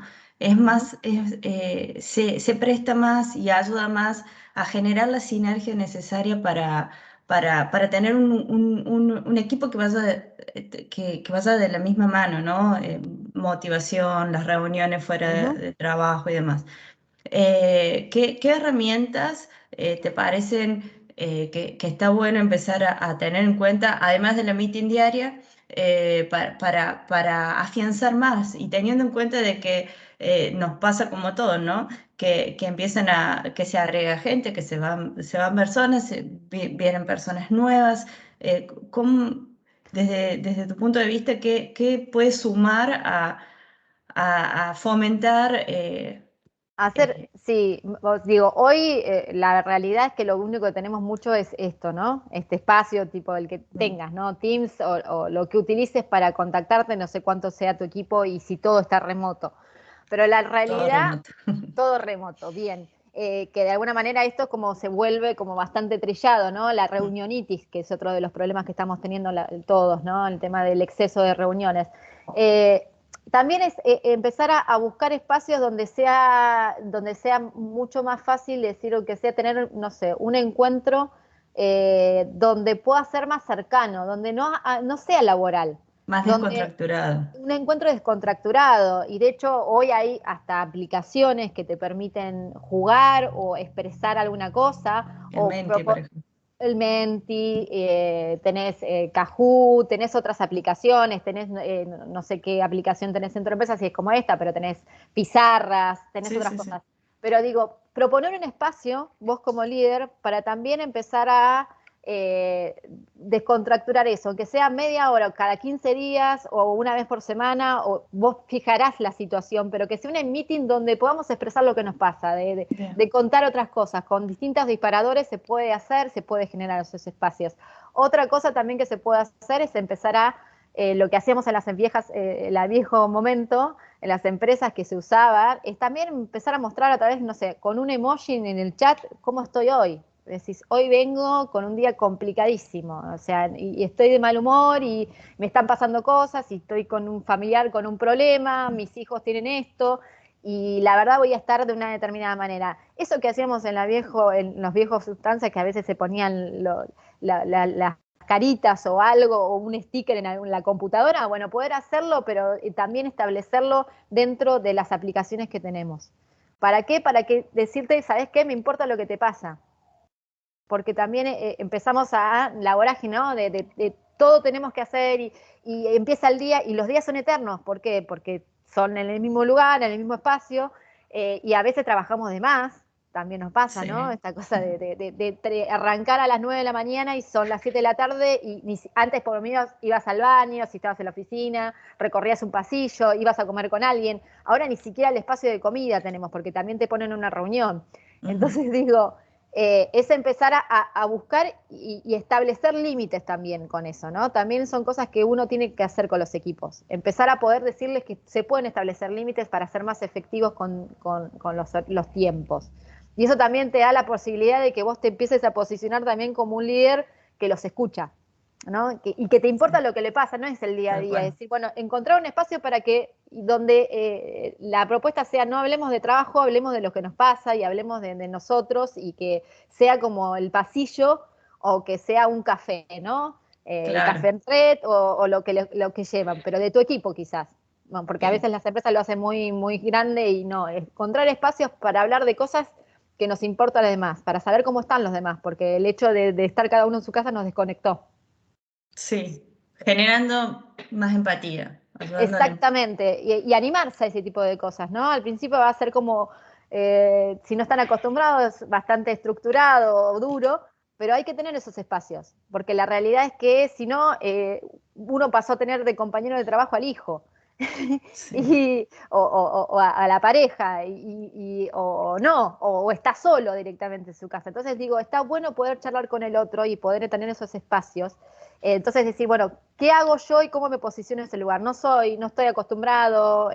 se presta más y ayuda más a generar la sinergia necesaria para tener un equipo que vaya de la misma mano, ¿no? Motivación, las reuniones fuera de trabajo y demás. ¿Qué herramientas te parecen que está bueno empezar a tener en cuenta, además de la meeting diaria, para afianzar más y teniendo en cuenta de que nos pasa como todo, ¿no? Que se agrega gente, que se van personas, vienen personas nuevas. Desde tu punto de vista, ¿qué puedes sumar a fomentar? Sí, os digo, hoy la realidad es que lo único que tenemos mucho es esto, ¿no? Este espacio tipo el que tengas, ¿no? Teams o lo que utilices para contactarte, no sé cuánto sea tu equipo y si todo está remoto. Pero la realidad, todo remoto, bien. Que de alguna manera esto como se vuelve como bastante trillado, ¿no? La reunionitis, que es otro de los problemas que estamos teniendo todos, ¿no? El tema del exceso de reuniones. También es empezar a buscar espacios donde sea mucho más fácil decir, o que sea tener, no sé, un encuentro donde pueda ser más cercano, donde no sea laboral. Más Donde descontracturado. un encuentro descontracturado. Y de hecho hoy hay hasta aplicaciones que te permiten jugar o expresar alguna cosa. El Menti, por ejemplo. El Menti, tenés Kahoot, tenés otras aplicaciones, tenés, no sé qué aplicación tenés en tu empresa, si es como esta, pero tenés pizarras, tenés otras cosas. Sí. Pero digo, proponer un espacio, vos como líder, para también empezar a descontracturar eso, aunque sea media hora, cada 15 días o una vez por semana, o vos fijarás la situación, pero que sea un meeting donde podamos expresar lo que nos pasa, de contar otras cosas. Con distintos disparadores se puede hacer, se puede generar esos espacios. Otra cosa también que se puede hacer es empezar a lo que hacíamos en las viejas, el viejo momento, en las empresas que se usaba, es también empezar a mostrar a través, no sé, con un emoji en el chat, cómo estoy hoy. Decís, hoy vengo con un día complicadísimo, o sea, y estoy de mal humor y me están pasando cosas y estoy con un familiar con un problema, mis hijos tienen esto y la verdad voy a estar de una determinada manera. Eso que hacíamos en los viejos sustancias que a veces se ponían las caritas o algo o un sticker en la computadora, bueno, poder hacerlo, pero también establecerlo dentro de las aplicaciones que tenemos. ¿Para qué? Para que decirte, ¿sabes qué? Me importa lo que te pasa. Porque también empezamos a la vorágine, ¿no? De todo tenemos que hacer y empieza el día y los días son eternos. ¿Por qué? Porque son en el mismo lugar, en el mismo espacio, y a veces trabajamos de más, también nos pasa, Sí. ¿no? Esta cosa de arrancar a las 9 de la mañana y son las 7 de la tarde y antes por lo menos ibas al baño, si estabas en la oficina, recorrías un pasillo, ibas a comer con alguien. Ahora ni siquiera el espacio de comida tenemos porque también te ponen una reunión. Entonces digo, es empezar a buscar y establecer límites también con eso, ¿no? También son cosas que uno tiene que hacer con los equipos. Empezar a poder decirles que se pueden establecer límites para ser más efectivos con los tiempos. Y eso también te da la posibilidad de que vos te empieces a posicionar también como un líder que los escucha, ¿no? Y que te importa lo que le pasa, no es el día a día. Es decir, bueno, encontrar un espacio para que donde la propuesta sea no hablemos de trabajo, hablemos de lo que nos pasa y hablemos de nosotros y que sea como el pasillo o que sea un café, ¿no? El café en red o lo que llevan, pero de tu equipo quizás. Bueno, porque a veces las empresas lo hacen muy, muy grande y no, encontrar espacios para hablar de cosas que nos importa a los demás, para saber cómo están los demás, porque el hecho de estar cada uno en su casa nos desconectó. Sí, generando más empatía. Exactamente, y animarse a ese tipo de cosas, ¿no? Al principio va a ser como, si no están acostumbrados, bastante estructurado o duro, pero hay que tener esos espacios, porque la realidad es que si no, uno pasó a tener de compañero de trabajo al hijo. Sí. o a la pareja, o no, o está solo directamente en su casa. Entonces digo, está bueno poder charlar con el otro y poder tener esos espacios. Entonces decir, bueno, ¿qué hago yo y cómo me posiciono en ese lugar? No estoy acostumbrado,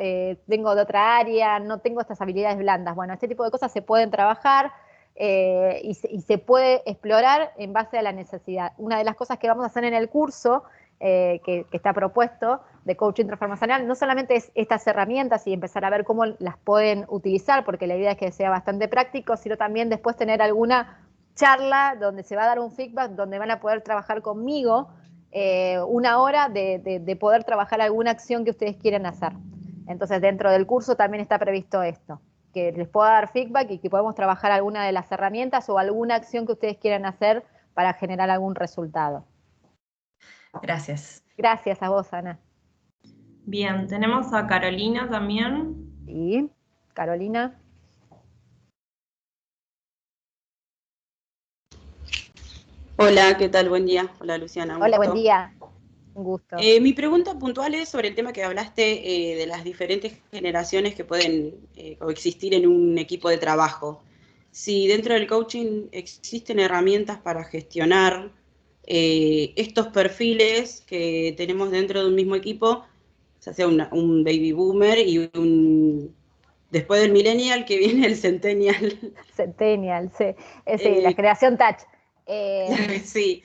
vengo de otra área, no tengo estas habilidades blandas. Bueno, este tipo de cosas se pueden trabajar y se puede explorar en base a la necesidad. Una de las cosas que vamos a hacer en el curso que está propuesto de coaching transformacional, no solamente es estas herramientas y empezar a ver cómo las pueden utilizar, porque la idea es que sea bastante práctico, sino también después tener alguna charla donde se va a dar un feedback, donde van a poder trabajar conmigo una hora de poder trabajar alguna acción que ustedes quieran hacer. Entonces dentro del curso también está previsto esto, que les pueda dar feedback y que podamos trabajar alguna de las herramientas o alguna acción que ustedes quieran hacer para generar algún resultado. Gracias. Gracias a vos, Ana. Bien, tenemos a Carolina también. Sí, Carolina. Hola, ¿qué tal? Buen día. Hola, Luciana. Hola, buen día. Un gusto. Mi pregunta puntual es sobre el tema que hablaste de las diferentes generaciones que pueden coexistir en un equipo de trabajo. Si dentro del coaching existen herramientas para gestionar estos perfiles que tenemos dentro de un mismo equipo, ya sea un baby boomer y después del millennial que viene el centennial. Centennial, sí. Sí, la generación touch. Sí.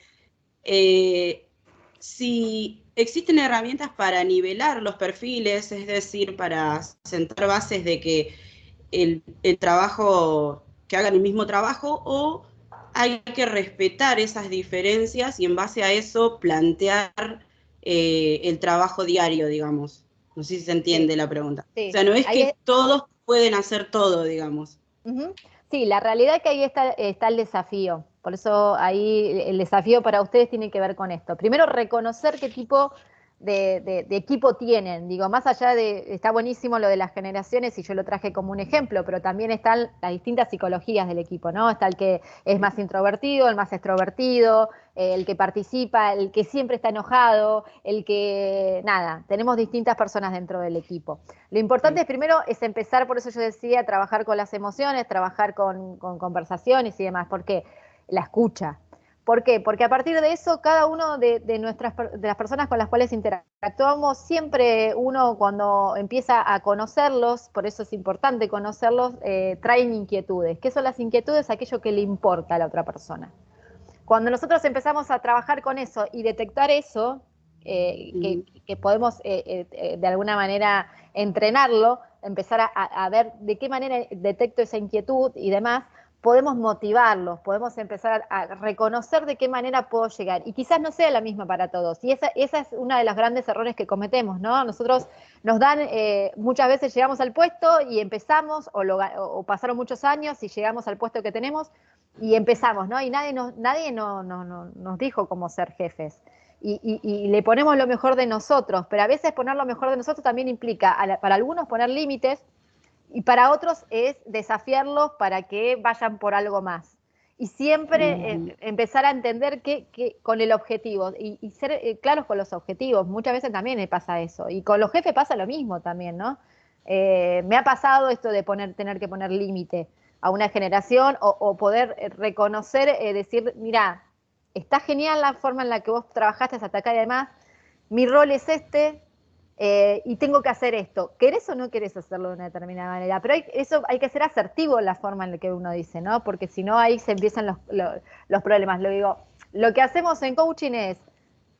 Si existen herramientas para nivelar los perfiles, es decir, para sentar bases de que el trabajo, que hagan el mismo trabajo, o hay que respetar esas diferencias y en base a eso plantear el trabajo diario, digamos. No sé si se entiende la pregunta. Sí. O sea, no es que todos pueden hacer todo, digamos. Sí, la realidad es que ahí está el desafío. Por eso ahí el desafío para ustedes tiene que ver con esto. Primero, reconocer qué tipo de equipo tienen. Digo, más allá está buenísimo lo de las generaciones y yo lo traje como un ejemplo, pero también están las distintas psicologías del equipo, ¿no? Está el que es más introvertido, el más extrovertido, el que participa, el que siempre está enojado, el que, nada, tenemos distintas personas dentro del equipo. Lo importante primero es empezar, por eso yo decía, trabajar con las emociones, trabajar con conversaciones y demás, porque la escucha. ¿Por qué? Porque a partir de eso, cada uno de las personas con las cuales interactuamos, siempre uno cuando empieza a conocerlos, por eso es importante conocerlos, traen inquietudes. ¿Qué son las inquietudes? Aquello que le importa a la otra persona. Cuando nosotros empezamos a trabajar con eso y detectar eso, que podemos de alguna manera entrenarlo, empezar a ver de qué manera detecto esa inquietud y demás, podemos motivarlos, podemos empezar a reconocer de qué manera puedo llegar. Y quizás no sea la misma para todos. Y esa es uno de los grandes errores que cometemos, ¿no? Nosotros nos dan, muchas veces llegamos al puesto y empezamos, o pasaron muchos años y llegamos al puesto que tenemos y empezamos, ¿no? Y nadie nos dijo cómo ser jefes. y le ponemos lo mejor de nosotros, pero a veces poner lo mejor de nosotros también implica, para algunos, poner límites, y para otros es desafiarlos para que vayan por algo más. Y siempre empezar a entender que con el objetivo y ser claros con los objetivos. Muchas veces también me pasa eso. Y con los jefes pasa lo mismo también, ¿no? Me ha pasado esto de tener que poner límite a una generación o poder reconocer, decir, mira, está genial la forma en la que vos trabajaste hasta acá y además, mi rol es este, y tengo que hacer esto. ¿Querés o no querés hacerlo de una determinada manera? Pero eso hay que ser asertivo en la forma en la que uno dice, ¿no? Porque si no, ahí se empiezan los problemas. Lo que hacemos en coaching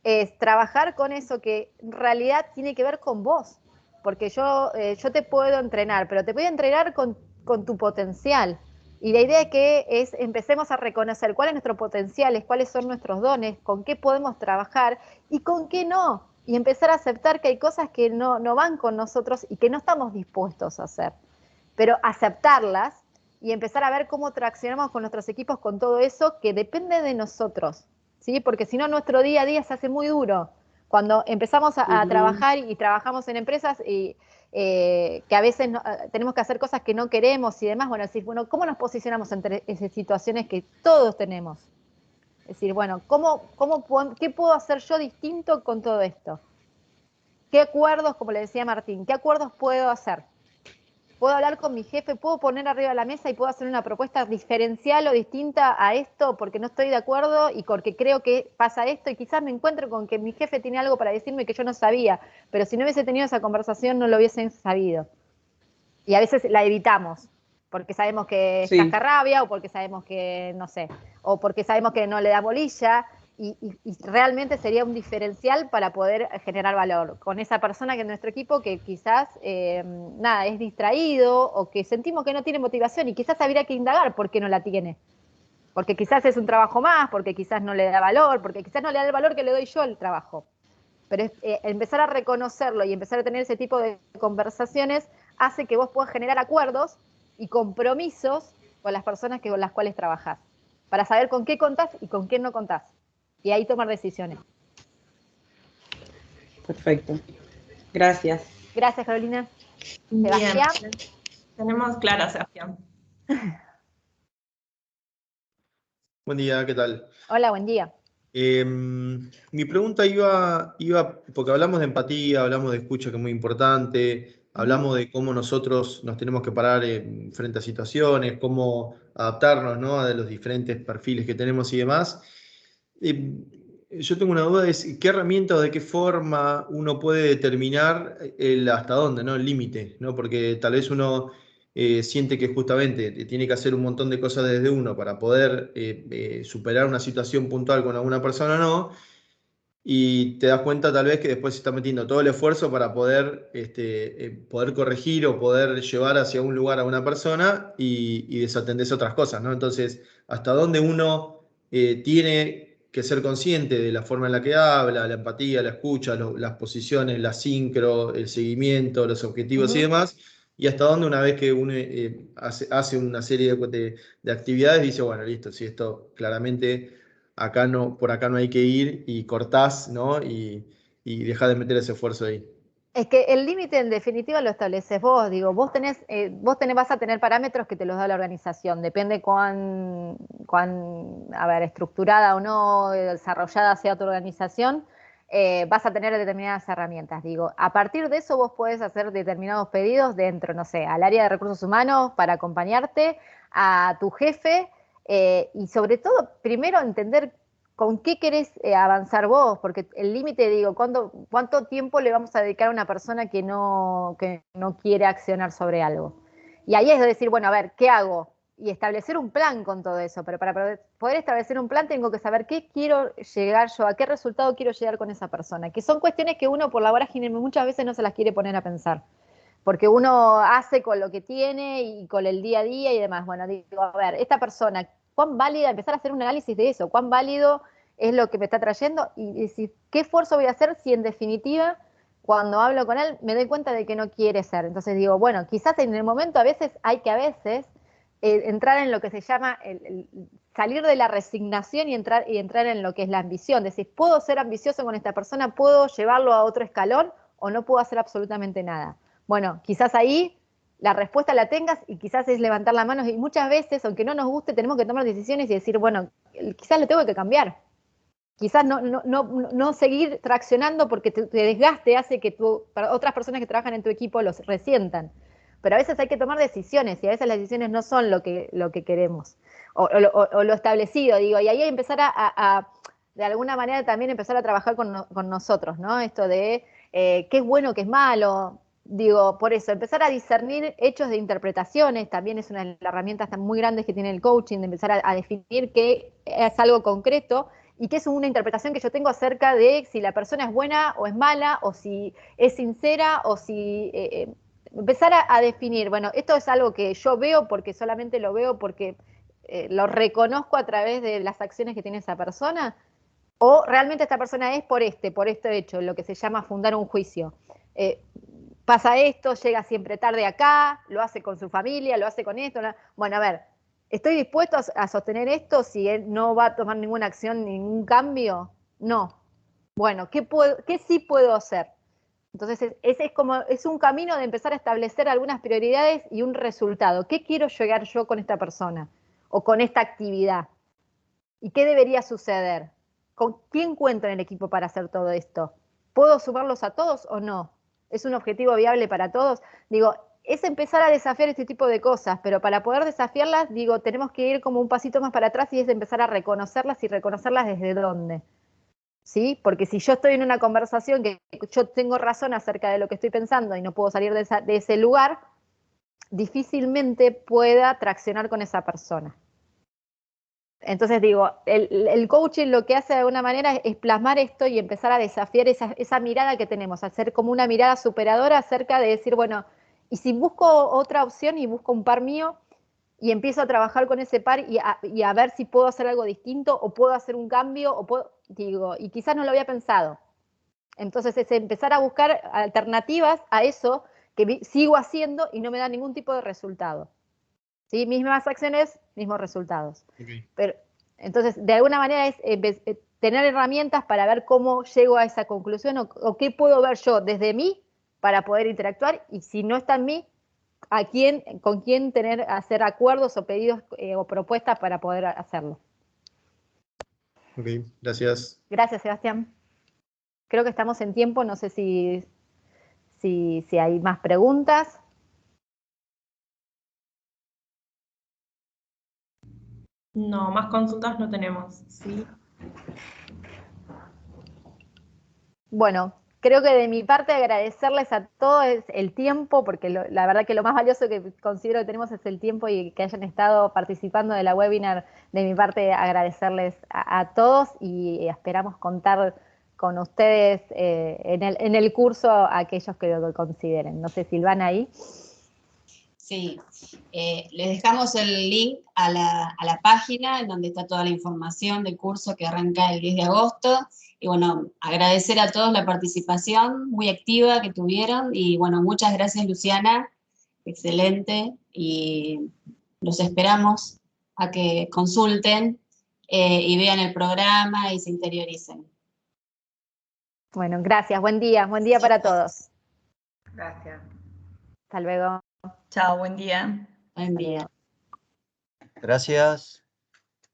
es trabajar con eso que en realidad tiene que ver con vos. Porque yo te puedo entrenar, pero te voy a entrenar con tu potencial. Y la idea es empecemos a reconocer cuál es nuestro potencial, cuáles son nuestros dones, con qué podemos trabajar y con qué no. Y empezar a aceptar que hay cosas que no van con nosotros y que no estamos dispuestos a hacer. Pero aceptarlas y empezar a ver cómo traccionamos con nuestros equipos con todo eso que depende de nosotros, ¿sí? Porque si no, nuestro día a día se hace muy duro. Cuando empezamos a trabajar y trabajamos en empresas y que a veces tenemos que hacer cosas que no queremos y demás, bueno, decir, bueno, ¿cómo nos posicionamos entre esas situaciones que todos tenemos? Es decir, bueno, ¿qué puedo hacer yo distinto con todo esto? ¿Qué acuerdos, como le decía Martín, qué acuerdos puedo hacer? ¿Puedo hablar con mi jefe? ¿Puedo poner arriba de la mesa y puedo hacer una propuesta diferencial o distinta a esto porque no estoy de acuerdo y porque creo que pasa esto? Y quizás me encuentro con que mi jefe tiene algo para decirme que yo no sabía, pero si no hubiese tenido esa conversación no lo hubiesen sabido. Y a veces la evitamos porque sabemos que es cascarrabia o porque sabemos que, no sé, o porque sabemos que no le da bolilla. Y realmente sería un diferencial para poder generar valor con esa persona que es nuestro equipo que quizás es distraído o que sentimos que no tiene motivación y quizás habría que indagar por qué no la tiene. Porque quizás es un trabajo más, porque quizás no le da valor, porque quizás no le da el valor que le doy yo al trabajo. Pero empezar a reconocerlo y empezar a tener ese tipo de conversaciones hace que vos puedas generar acuerdos y compromisos con las personas con las cuales trabajás, para saber con qué contás y con quién no contás. Y ahí tomar decisiones. Perfecto. Gracias. Gracias, Carolina. Bien. Sebastián. Tenemos Clara, Sebastián. Buen día, ¿qué tal? Hola, buen día. Mi pregunta iba, porque hablamos de empatía, hablamos de escucha, que es muy importante, hablamos de cómo nosotros nos tenemos que parar frente a situaciones, cómo adaptarnos, ¿no?, a los diferentes perfiles que tenemos y demás. Yo tengo una duda, es qué herramienta o de qué forma uno puede determinar hasta dónde, ¿no?, el límite, ¿no? Porque tal vez uno siente que justamente tiene que hacer un montón de cosas desde uno para poder superar una situación puntual con alguna persona, ¿no? Y te das cuenta tal vez que después se está metiendo todo el esfuerzo para poder, poder corregir o poder llevar hacia un lugar a una persona y desatenderse otras cosas, ¿no? Entonces, hasta dónde uno tiene que ser consciente de la forma en la que habla, la empatía, la escucha, las posiciones, la sincro, el seguimiento, los objetivos y demás, y hasta dónde una vez que uno hace una serie de actividades dice, bueno, listo, si esto claramente por acá no hay que ir y cortás, ¿no? Y dejás de meter ese esfuerzo ahí. Es que el límite en definitiva lo estableces vos, digo, vas a tener parámetros que te los da la organización, depende cuán estructurada o no, desarrollada sea tu organización, vas a tener determinadas herramientas, digo, a partir de eso vos podés hacer determinados pedidos dentro, no sé, al área de recursos humanos para acompañarte, a tu jefe, y sobre todo, primero entender ¿con qué querés avanzar vos? Porque el límite, digo, ¿cuánto tiempo le vamos a dedicar a una persona que no quiere accionar sobre algo? Y ahí es de decir, bueno, a ver, ¿qué hago? Y establecer un plan con todo eso. Pero para poder establecer un plan tengo que saber qué quiero llegar yo, a qué resultado quiero llegar con esa persona. Que son cuestiones que uno por la vorágine muchas veces no se las quiere poner a pensar. Porque uno hace con lo que tiene y con el día a día y demás. Bueno, digo, a ver, esta persona, ¿cuán válida? Empezar a hacer un análisis de eso, ¿cuán válido es lo que me está trayendo? Y decir, ¿qué esfuerzo voy a hacer si en definitiva, cuando hablo con él, me doy cuenta de que no quiere ser? Entonces digo, bueno, quizás en el momento a veces entrar en lo que se llama salir de la resignación y entrar en lo que es la ambición. Decir, ¿puedo ser ambicioso con esta persona? ¿Puedo llevarlo a otro escalón? ¿O no puedo hacer absolutamente nada? Bueno, quizás ahí la respuesta la tengas y quizás es levantar la mano. Y muchas veces, aunque no nos guste, tenemos que tomar decisiones y decir, bueno, quizás lo tengo que cambiar. Quizás no seguir traccionando porque te desgaste hace que para otras personas que trabajan en tu equipo los resientan. Pero a veces hay que tomar decisiones y a veces las decisiones no son lo que queremos o lo establecido, digo, y ahí empezar de alguna manera también empezar a trabajar con nosotros, ¿no? Esto de qué es bueno, qué es malo, digo, por eso, empezar a discernir hechos de interpretaciones también es una de las herramientas muy grandes que tiene el coaching, de empezar a definir qué es algo concreto y qué es una interpretación que yo tengo acerca de si la persona es buena o es mala, o si es sincera, o si... empezar a definir, bueno, esto es algo que yo veo porque solamente lo veo porque lo reconozco a través de las acciones que tiene esa persona, o realmente esta persona es por este hecho, lo que se llama fundar un juicio. Pasa esto, llega siempre tarde acá, lo hace con su familia, lo hace con esto. Bueno, a ver, ¿estoy dispuesto a sostener esto si él no va a tomar ninguna acción, ningún cambio? No. Bueno, ¿qué sí puedo hacer? Entonces, es un camino de empezar a establecer algunas prioridades y un resultado. ¿Qué quiero llegar yo con esta persona o con esta actividad? ¿Y qué debería suceder? ¿Con quién cuento en el equipo para hacer todo esto? ¿Puedo sumarlos a todos o no? ¿Es un objetivo viable para todos? Digo, es empezar a desafiar este tipo de cosas, pero para poder desafiarlas, digo, tenemos que ir como un pasito más para atrás y es empezar a reconocerlas y reconocerlas desde dónde. ¿Sí? Porque si yo estoy en una conversación que yo tengo razón acerca de lo que estoy pensando y no puedo salir de ese lugar, difícilmente pueda traccionar con esa persona. Entonces digo, el coaching lo que hace de alguna manera es plasmar esto y empezar a desafiar esa mirada que tenemos, hacer como una mirada superadora acerca de decir, bueno, y si busco otra opción y busco un par mío y empiezo a trabajar con ese par y a ver si puedo hacer algo distinto o puedo hacer un cambio digo, y quizás no lo había pensado. Entonces es empezar a buscar alternativas a eso que sigo haciendo y no me da ningún tipo de resultado. ¿Sí? Mismas acciones, mismos resultados. Okay. Pero, entonces, de alguna manera es tener herramientas para ver cómo llego a esa conclusión o qué puedo ver yo desde mí para poder interactuar y si no está en mí, con quién hacer acuerdos o pedidos o propuestas para poder hacerlo. Ok, gracias. Gracias, Sebastián. Creo que estamos en tiempo, no sé si hay más preguntas. No, más consultas no tenemos, ¿sí? Bueno, creo que de mi parte agradecerles a todos el tiempo, porque la verdad que lo más valioso que considero que tenemos es el tiempo y que hayan estado participando de la webinar. De mi parte agradecerles a todos y esperamos contar con ustedes en el curso aquellos que lo consideren. No sé, Silvana, ahí. Sí, les dejamos el link a la página en donde está toda la información del curso que arranca el 10 de agosto. Y bueno, agradecer a todos la participación muy activa que tuvieron. Y bueno, muchas gracias, Luciana, excelente. Y los esperamos a que consulten y vean el programa y se interioricen. Bueno, gracias, buen día para todos. Gracias. Hasta luego. Chao, buen día. Buen día. Gracias.